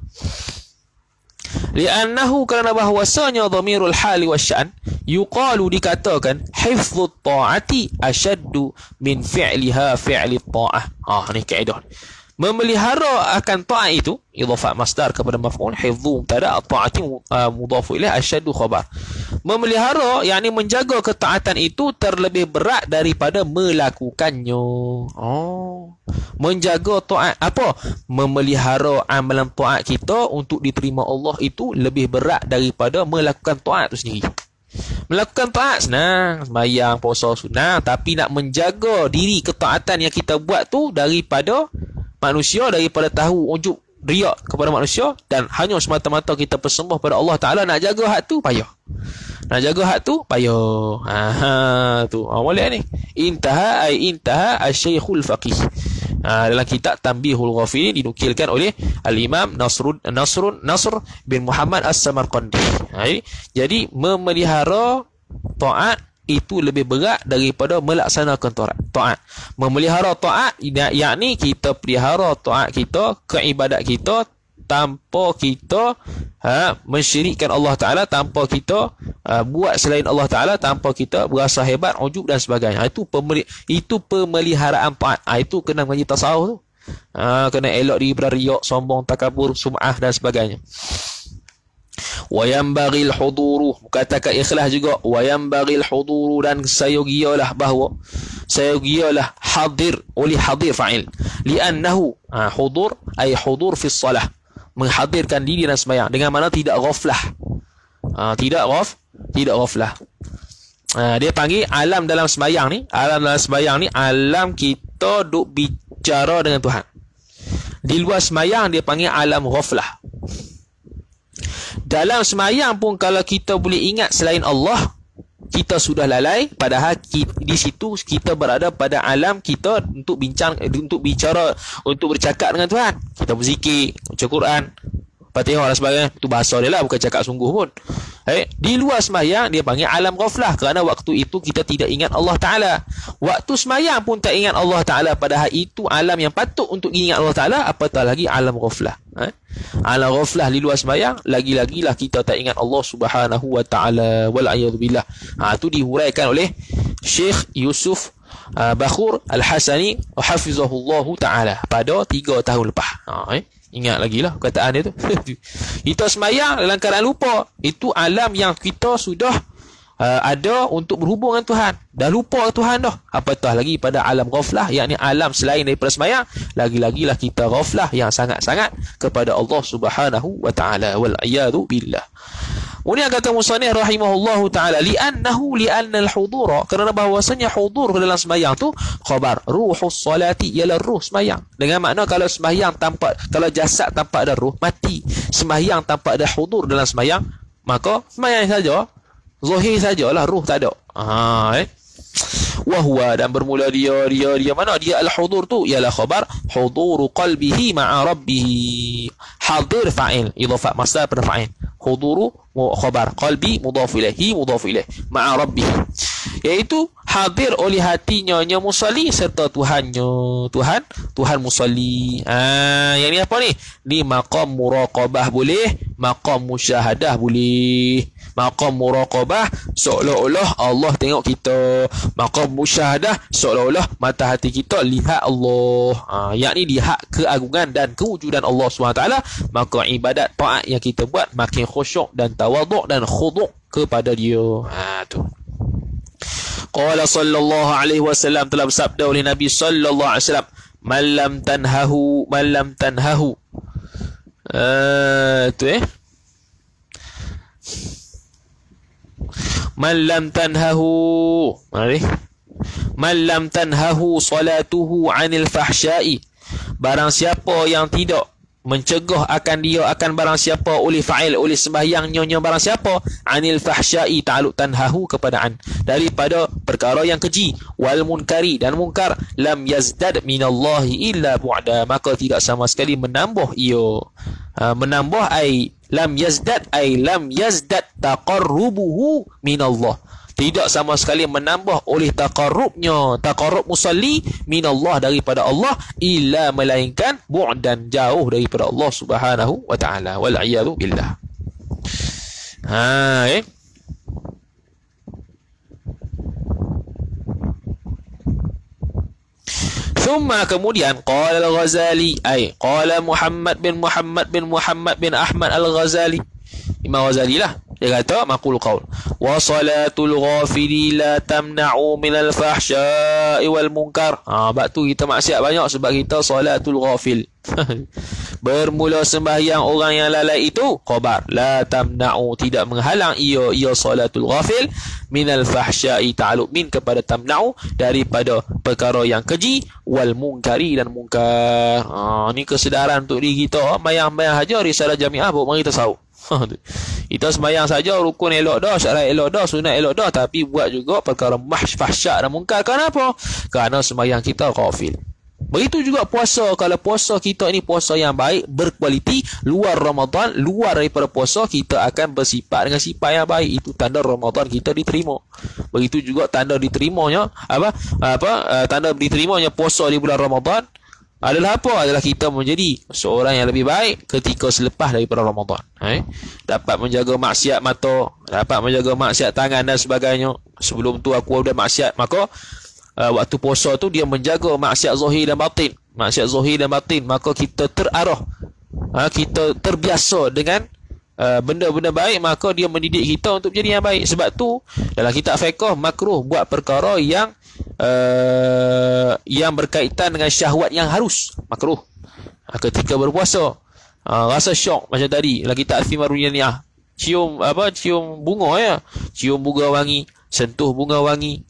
Li'annahu, kerana bahwasanya dhamirul hali wasya'an, yuqalu, dikatakan, hifdhut ta'ati asyaddu min fi'liha fi'lit ta'ah. Ni kaedah. Memelihara akan ta'at itu, idhafat masdar kepada maf'ul, hifdhu mubtada, ta'ati mudhafu ilaih, asyaddu khabar. Memelihara, yakni menjaga ketaatan itu terlebih berat daripada melakukannya. Menjaga ta'at apa? Memelihara amalan ta'at kita untuk diterima Allah itu lebih berat daripada melakukan ta'at itu sendiri. Melakukan taat senang, sembahyang, puasa senang, tapi nak menjaga diri ketaatan yang kita buat tu daripada manusia, daripada tahu ujub riak kepada manusia, dan hanya semata-mata kita bersembah pada Allah Ta'ala. Nak jaga hak tu payah. Nak jaga hak tu payah. Tu boleh ni. Intaha asy-Syekhul Faqih. Dalam kitab Tanbihul Ghafilin dinukilkan oleh Al-Imam Nasr bin Muhammad As-Samarqandi. Jadi memelihara taat itu lebih berat daripada melaksanakan taat. Memelihara taat yakni kita pelihara taat kita, keibadat kita tanpa kita mensyirikkan Allah Ta'ala, tanpa kita buat selain Allah Ta'ala, tanpa kita berasa hebat, ujub dan sebagainya. Itu pemeliharaan taat. Itu kena mengaji tasawuf tu. Kena elok diri daripada riak, sombong, takabur, sum'ah dan sebagainya. Wayambaghil huduru, katakan ikhlas juga. Wayambaghil huduru, dan sayogiyalah bahawa sayogiyalah hadir, oleh hadir fa'il, li'annahu hudur ay hudur fi salah, menghadirkan diri dalam sembahyang, dengan mana tidak ghaflah. Tidak ghaflah. Dia panggil alam dalam sembahyang ni. Alam dalam sembahyang ni alam kita duk bicara dengan Tuhan. Di luar sembahyang dia panggil alam ghaflah. Dalam sembahyang pun kalau kita boleh ingat selain Allah, kita sudah lalai, padahal di situ kita berada pada alam kita untuk bicara, untuk bercakap dengan Tuhan. Kita berzikir, baca Quran, Fatihah dan sebagainya. Itu bahasa dia lah, bukan cakap sungguh pun. Di luar sembahyang dia panggil alam ghaflah, kerana waktu itu kita tidak ingat Allah Ta'ala. Waktu sembahyang pun tak ingat Allah Ta'ala, padahal itu alam yang patut untuk ingat Allah Ta'ala, apatah lagi alam ghaflah. Alam ghaflah di luar sembahyang, lagi-lagilah kita tak ingat Allah Subhanahu wa Ta'ala, wal'ayyadzubillah. Itu dihuraikan oleh Syekh Yusuf Bakhur Al-Hasani hafizahullahu Ta'ala pada 3 tahun lepas. Ingat lagi lah perkataan dia tu. Kita sembahyang dalam keadaan lupa. Itu alam yang kita sudah ada untuk berhubung dengan Tuhan. Dah lupa Tuhan dah. Apatah lagi pada alam ghaflah, yakni alam selain daripada sembahyang, lagi-lagilah kita ghaflah yang sangat-sangat kepada Allah Subhanahu wa Ta'ala, wal-iyadu billah. Kemudian kata musannif rahimahullahu ta'ala, li'annal hudura, kerana bahawasanya hudur dalam sembahyang tu khabar ruhus salati, ialah ruh sembahyang. Dengan makna kalau sembahyang tanpa, kalau jasad tanpa ada ruh, mati. Sembahyang tanpa ada hudur dalam sembahyang, maka sembahyang saja, zahir sajalah, ruh tak ada. Wahwa, dan bermula dia mana dia al-hudur tu, ialah khabar huduru qalbihi ma'a rabbihi. Hadir fa'il, idhafat masdar pada fa'il. Huduru khabar, qalbi mudhaf ilaihi mudhaf ilaih, ma'a rabbihi, iaitu hadir oleh hatinya nya musalli serta Tuhan musalli. Yang ni apa ni? Ni maqam muraqabah boleh, maqam musyahadah boleh. Maqam muraqabah seolah-olah Allah tengok kita. Maqam musyahadah seolah-olah mata hati kita lihat Allah. Yakni lihat keagungan dan kewujudan Allah SWT. Maka ibadat taat yang kita buat makin khusyuk dan tawaduk dan khuduk kepada dia. Tu. Qala sallallahu alaihi wasallam, telah bersabda oleh Nabi sallallahu alaihi wasallam, man lam tanhahu. Man lam tanhahu salatuhu anil fahsya'i, barang siapa yang tidak mencegah akan dia akan barang siapa oleh fa'il, oleh sembahyangnya barang siapa, anil fahsya'i, ta'aluk tanhahu kepada an, daripada perkara yang keji, wal munkari, dan munkar, lam yazdad minallahi illa bu'da, maka tidak sama sekali menambah ia. Menambah ay lam yazdad taqarrubuhu minallah, tidak sama sekali menambah oleh taqarrub musalli minallah, daripada Allah, illa melainkan bu'dan, jauh daripada Allah Subhanahu wa Ta'ala, wal iyadu billah. Thumma, kemudian, qala al-Ghazali, qala Muhammad bin Ahmad al-Ghazali, Imam Ghazali lah, Dia kata maqul qaul. Wa salatul ghafili la tamna'u minal fahsya'i wal munkar. Sebab tu kita maksiat banyak sebab kita salatul ghafil. Bermula sembahyang orang yang lalai itu khabar la tamna'u, tidak menghalang ia salatul ghafil minal fahsya'i, ta'alluq min kepada tamna'u, daripada perkara yang keji, wal munkari dan munkar. Ni kesedaran untuk diri kita. Mayang-mayang saja risalah jamiah baru mari tasawuf. Kita sembahyang saja rukun elok dah, syarat elok dah, sunat elok dah, tapi buat juga perkara fahsyak dan munkar. Kenapa? Kerana sembahyang kita ghafil. Begitu juga puasa. Kalau puasa kita ini puasa yang baik, berkualiti, luar Ramadan, luar daripada puasa, kita akan bersifat dengan sifat yang baik. Itu tanda Ramadan kita diterima. Begitu juga tanda diterimanya tanda diterimanya puasa di bulan Ramadan adalah apa? Adalah kita menjadi seorang yang lebih baik ketika selepas daripada Ramadan. Dapat menjaga maksiat mata, dapat menjaga maksiat tangan dan sebagainya. Sebelum tu aku ada maksiat, maka waktu puasa tu dia menjaga maksiat zahir dan batin. Maksiat zahir dan batin, maka kita terarah, kita terbiasa dengan benda-benda baik, maka dia mendidik kita untuk jadi yang baik. Sebab tu dalam kitab fiqh makruh buat perkara yang berkaitan dengan syahwat yang harus. Makruh ketika berpuasa. Rasa syok macam tadi dalam kitab Al-Thimaruniyah, cium bunga ya, cium bunga wangi, sentuh bunga wangi,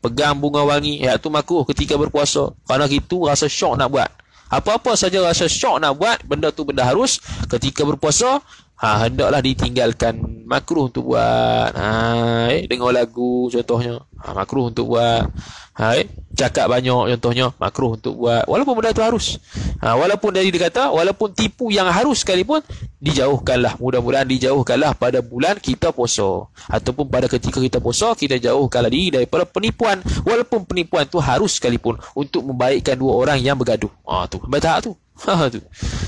pegang bunga wangi, tu makruh ketika berpuasa. Kerana itu rasa syok nak buat. Apa-apa saja rasa syok nak buat, benda tu benda harus, ketika berpuasa hendaklah ditinggalkan. Makruh untuk buat. Dengar lagu contohnya, makruh untuk buat. Cakap banyak contohnya, makruh untuk buat. Walaupun benda tu harus. Walaupun dari dia kata, walaupun tipu yang harus sekalipun, dijauhkanlah. Mudah-mudahan dijauhkanlah pada bulan kita puasa. Ataupun pada ketika kita puasa, kita jauhkanlah diri daripada penipuan. Walaupun penipuan tu harus sekalipun untuk membaikkan dua orang yang bergaduh. Tu baca tu.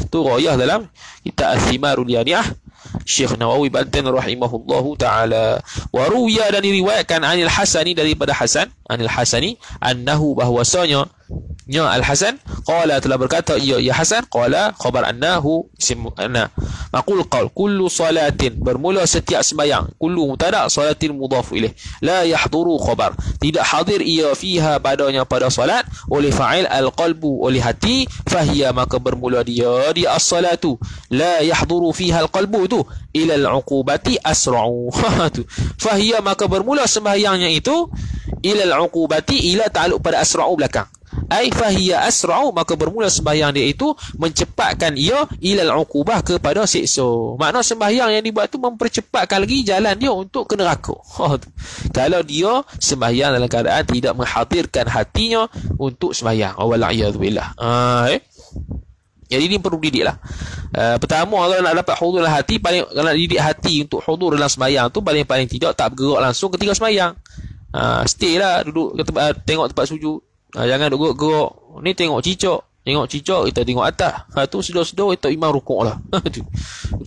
Tu royah dalam kitab Al-Thimaruniyah Syekh Nawawi Banten rahimahullahu ta'ala. Wa ruwiya, dan diriwayatkan anil Hasani, daripada Hasan, anil Hasani, annahu, bahwasanya Al-Hasan qala, telah berkata ya Hasan, qala khabar annahu isim anna, maqul qaul kullu salatin, bermula setiap sembahyang, kullu mutada, salatin mudhaf ilaih, la yahduru khabar, tidak hadir ia fiha padanya pada salat, oleh fa'il al-qalbu, oleh hati, fahiya, maka bermula dia as-salatu, la yahduru fiha al-qalbu tu ila al-uqubati asra'u. Fahiya, maka bermula sembahyangnya itu ila al-uqubati, ila ta'alluq pada asra'u belakang. Fahiya asra'u, maka bermula sembahyang dia itu mencepatkan ia ilal uqubah, kepada siksa. Makna sembahyang yang dibuat tu mempercepatkan lagi jalan dia untuk ke neraka. Kalau dia sembahyang dalam keadaan tidak menghadirkan hatinya untuk sembahyang. Wa'alaikumsalam. Jadi ini perlu didik lah. Pertama, kalau nak dapat hudur dalam hati, kalau nak didik hati untuk hudur dalam sembahyang tu, paling tidak tak bergerak langsung ketika sembahyang. Stay lah, duduk tengok tempat sujud. Jangan duduk gerak. Ni tengok cicak, kita tengok atas. Tu sedar-sedar kita imam rukuk lah.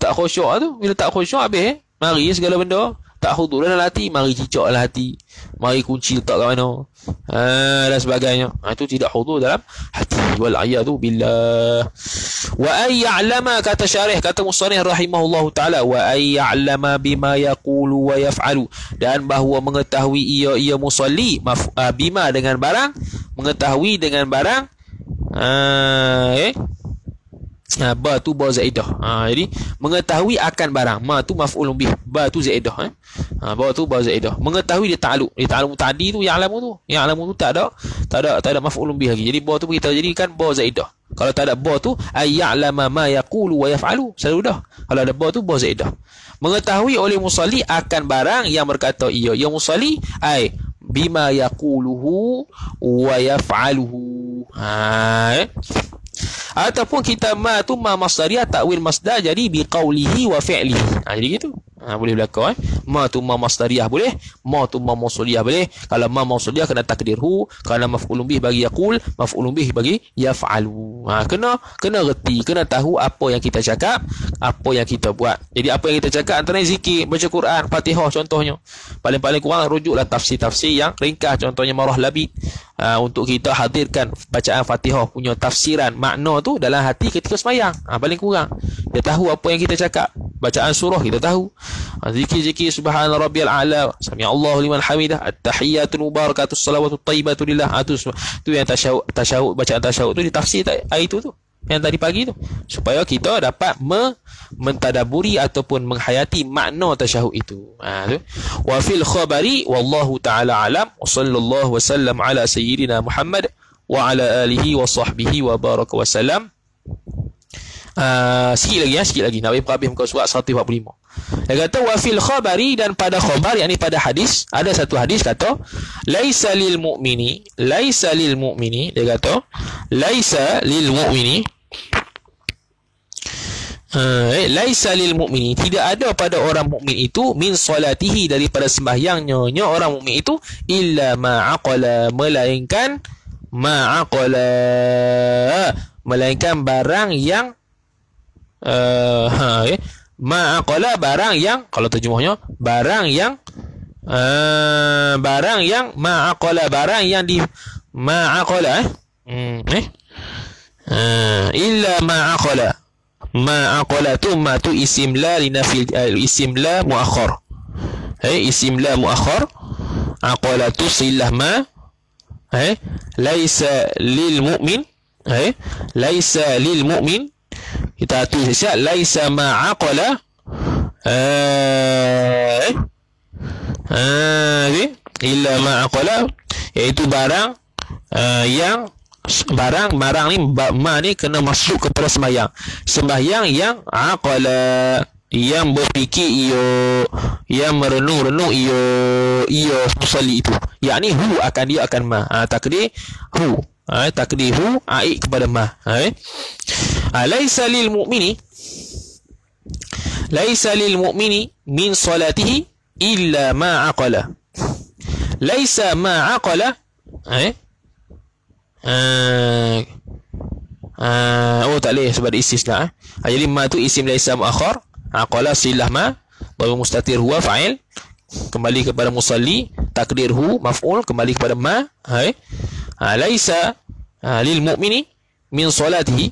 Tak khusyuk lah tu. Bila tak khusyuk habis mari segala benda tak hudur dalam hati, mari cicak dalam hati, mari kunci letak kat mana, dan sebagainya. Itu tidak hudur dalam hati. Wal'iyadu billah. Wa ayya'lama, kata syarih, kata musannif rahimahullahu ta'ala, wa ayya'lama bima yaqulu wa yaf'alu, dan bahawa mengetahui ia musalli, bima dengan barang, mengetahui dengan barang, ba tu ba zaidah. Jadi mengetahui akan barang, ma tu maf'ulun bih, ba tu zaidah. Ba tu ba zaidah. Mengetahui dia ta'alluq. Dia ta'alluq tadi tu ya'lamu tu tak ada maf'ulun bih lagi. Jadi ba tu kita jadikan ba zaidah. Kalau tak ada ba tu ayya'lama ma yaqulu wa yaf'alu, selalu dah. Kalau ada ba tu ba zaidah. Mengetahui oleh musalli akan barang yang berkata ia. Ya musalli bima yaquluhu wa yaf'aluhu. Ataupun kita ma tu ma masdariyah, takwil masdar, jadi biqaulihi wa fi'lihi. Jadi gitu. Boleh berlaku. Ma tu ma masdariyah boleh, ma tu ma mausuliyah boleh. Kalau ma mausuliyah kena takdirhu, kerana maf'ulun bih bagi yaqul, maf'ulun bih bagi yaf'alu. Kena reti, kena tahu apa yang kita cakap, apa yang kita buat. Jadi apa yang kita cakap antara zikir, baca Quran, Fatihah contohnya. Paling-paling kurang rujuklah tafsir-tafsir yang ringkas, contohnya Marah Labid. Untuk kita hadirkan bacaan Fatihah punya tafsiran makna tu dalam hati ketika sembahyang. Paling kurang dia tahu apa yang kita cakap. Bacaan surah kita tahu. Zikir-zikir subhana rabbiyal a'la, sami Allahu liman hamidah, at-tahiyatul mubarakatus salawatut thayyibatu lillah. Tu yang tasyahud, bacaan tasyahud tu ditafsir hari tu yang tadi pagi tu, supaya kita dapat mentadaburi ataupun menghayati makna tasyahud itu. Tu. Wa fil khabari wallahu taala alam wa sallallahu wasallam ala sayyidina Muhammad wa ala alihi wa sahbihi wa baraka wasallam. Sikit lagi nak habis muka surat 145. Dia kata wa fil khabari, dan pada khabar, yakni pada hadis, ada satu hadis kata laisa lil mu'mini, dia kata laisa lil mu'mini, laisa lil mu'mini, tidak ada pada orang mukmin itu min salatihi, daripada sembahyangnya orang mukmin itu, illa ma'aqala, melainkan barang yang ma'aqala, barang yang, kalau terjemahnya barang yang ma'aqala, barang yang di ma'aqala illa ma'aqala tu ma tu isim la linafil, isim la muakhar, isim la muakhar, aqala tu silah ma, laisa lil mu'min, laisa lil mu'min, kita tulis siap laisa ma'aqala, illa ma'aqala, iaitu barang yang barang ni ma ni kena masuk kepada sembahyang yang aqala, yang berfikir yang merenung musalli itu, yakni hu akan dia akan ma, takdir hu, takdir hu aid kepada ma. Laisa lil mu'mini min salatihi illa ma aqala, laisa ma aqala, tak boleh sebab ada istisna. Jadi ma tu isim laisa muakhar, aqala silah ma, dhamir mustatir huwa fa'il, kembali kepada musalli, takdir hu maf'ul, kembali kepada ma. Laisa lil mu'mini min salatihi,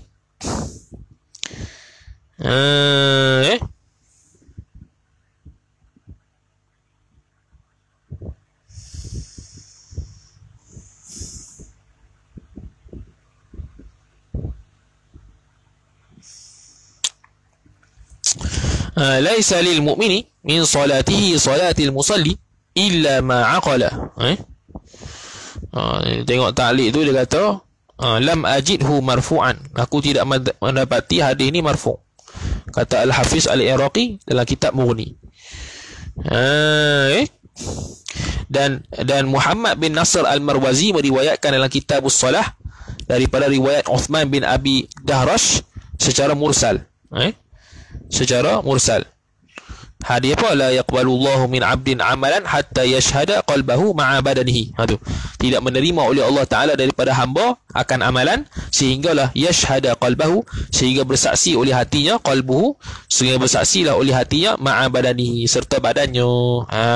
laisa lil mu'mini min salatihi salatil musalli illa ma aqala. Tengok ta'liq tu, dia kata lam ajidhu marfu'an, aku tidak mendapati hadis ni marfu', kata Al-Hafiz Al-Iraqi dalam kitab Mughni. Dan Muhammad bin Nasr Al-Marwazi meriwayatkan dalam Kitabus Salah daripada riwayat Uthman bin Abi Dahrash secara mursal, secara mursal. Hadis apa? La yaqbalullahu min 'abdin 'amalan hatta yashhada qalbahu ma'a badanihi. Tidak menerima oleh Allah Taala daripada hamba akan amalan sehinggalah yashhada qalbahu, sehingga bersaksi oleh hatinya, qalbuhu, sehingga bersaksilah oleh hatinya, ma'a badanihi, serta badannya,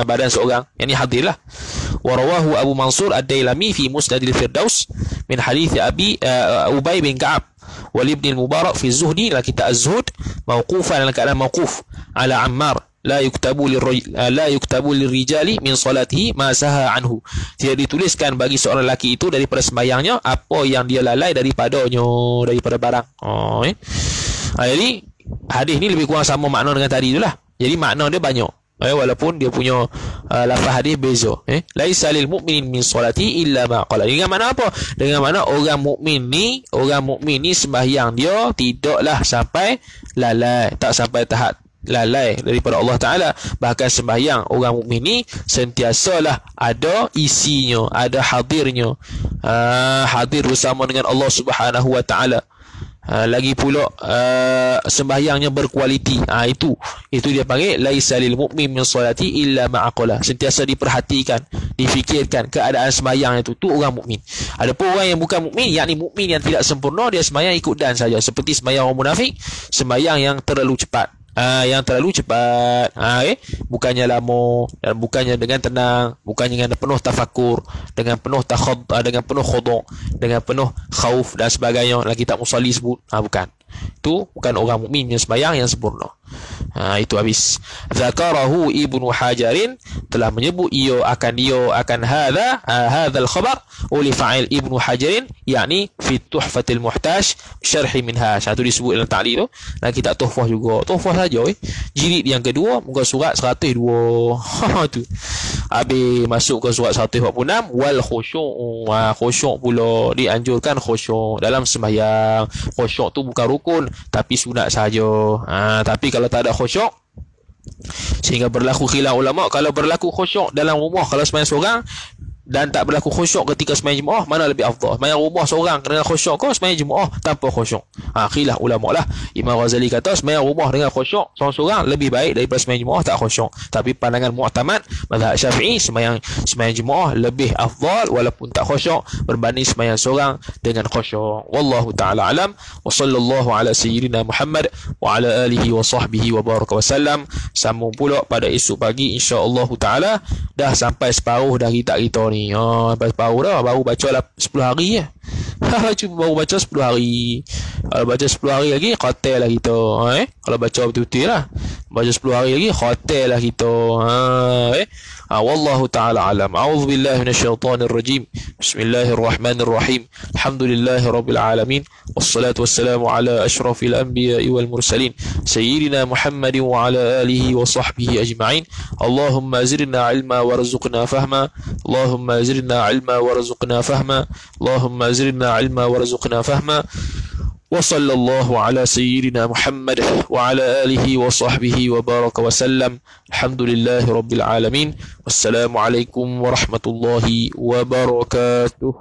badan seorang, yakni hadirlah. Wa rawahu Abu Mansur Ad-Dailami fi Musnadil Firdaus min hadits Ubay bin Ka'ab wal Ibn al-Mubarak fi Zuhdi, la kitab Az-Zuhd, mauqufan, dalam keadaan mauquf ala Ammar, la yuktabu lirijali min salatihi ma saha anhu, tidak dituliskan bagi seorang lelaki itu daripada sembahyangnya apa yang dia lalai daripada barang. Jadi hadis ni lebih kurang sama makna dengan tadi itulah. Jadi makna dia banyak, walaupun dia punya lafaz hadis beza. Laisa lil mu'minin min salati illa ma qala. Dengan makna apa? Dengan makna orang mukmin ni sembahyang dia tidaklah sampai lalai, tak sampai tahap lalai daripada Allah Ta'ala. Bahkan sembahyang orang mukmin ni sentiasalah ada isinya, ada hadirnya, hadir bersama dengan Allah Subhanahu Wa Ta'ala. Lagi pula sembahyangnya berkualiti. Itu dia panggil laisa lil mu'min min salati illa ma'aqala, sentiasa diperhatikan, difikirkan keadaan sembahyang itu, tu orang mukmin. Adapun orang yang bukan mukmin, yakni mukmin yang tidak sempurna, dia sembahyang ikut dan saja, seperti sembahyang orang munafik, sembahyang yang terlalu cepat. Bukannya lama, dan bukannya dengan tenang, bukannya dengan penuh tafakur, dengan penuh dengan penuh khudu', dengan penuh khauf dan sebagainya, lagi tak musalli sebut. Bukan. Itu bukan orang mukmin yang sembahyang yang sempurna. Itu habis. Zakarahu Ibnu Hajarin, telah menyebut ia akan hadzal khabar oleh fa'il Ibnu Hajarin, yakni fi Tuhfatil Muhtaj syarhi Minhaj. Itu disebut dalam ta'liq tu. Dan kitab Tuhfah juga. Tuhfah saja jilid yang kedua, muka surat 102. Tu. Habis masuk ke surat 146, wal khusyuk. Khusyuk pula dianjurkan khusyuk dalam sembahyang. Khusyuk tu bukan rukun tapi sunat saja. Tapi kalau tak ada khusyuk, sehingga berlaku khilaf ulama, kalau berlaku khusyuk dalam rumah kalau sembahyang seorang, dan tak berlaku khusyuk ketika sembahyang jemaah, mana lebih afdal? Sembahyang rumah seorang dengan khusyuk ke sembahyang jemaah tanpa khusyuk? Khilaf ulama lah. Imam Ghazali kata sembahyang rumah dengan khusyuk seorang-seorang lebih baik daripada sembahyang jemaah tak khusyuk. Tapi pandangan mu'tamad mazhab Syafi'i, sembahyang jemaah lebih afdal walaupun tak khusyuk berbanding sembahyang seorang dengan khusyuk. Wallahu taala alam, wa sallallahu ala sayyidina Muhammad wa ala alihi wa sahbihi wa baraka wasallam. Sambung pula pada esok pagi insya-Allah taala. Dah sampai separuh dah kita ni. Baru dah, baru baca lah 10 hari je. Cuma baru baca 10 hari. Kalau baca 10 hari lagi khatam lah kita. Kalau baca betul-betul lah, baca 10 hari lagi khatam lah kita. Wallahu ta'ala alam. A'udzu billahi minasyaitonir rajim. Bismillahirrahmanirrahim. Alhamdulillahi rabbil alamin. Wassalatu wassalamu ala asyrafil anbiya'i wal mursalin sayyidina Muhammadin wa ala alihi wa sahbihi ajma'in. Allahumma zidna ilma warzuqna fahma. Allahumma zidna ilma warzuqna fahma. Allahumma zidna ilma warzuqna fahma. وصلى الله على سيدنا محمد وعلى آله وصحبه وبارك وسلم. الحمد لله رب العالمين. والسلام عليكم ورحمة الله وبركاته.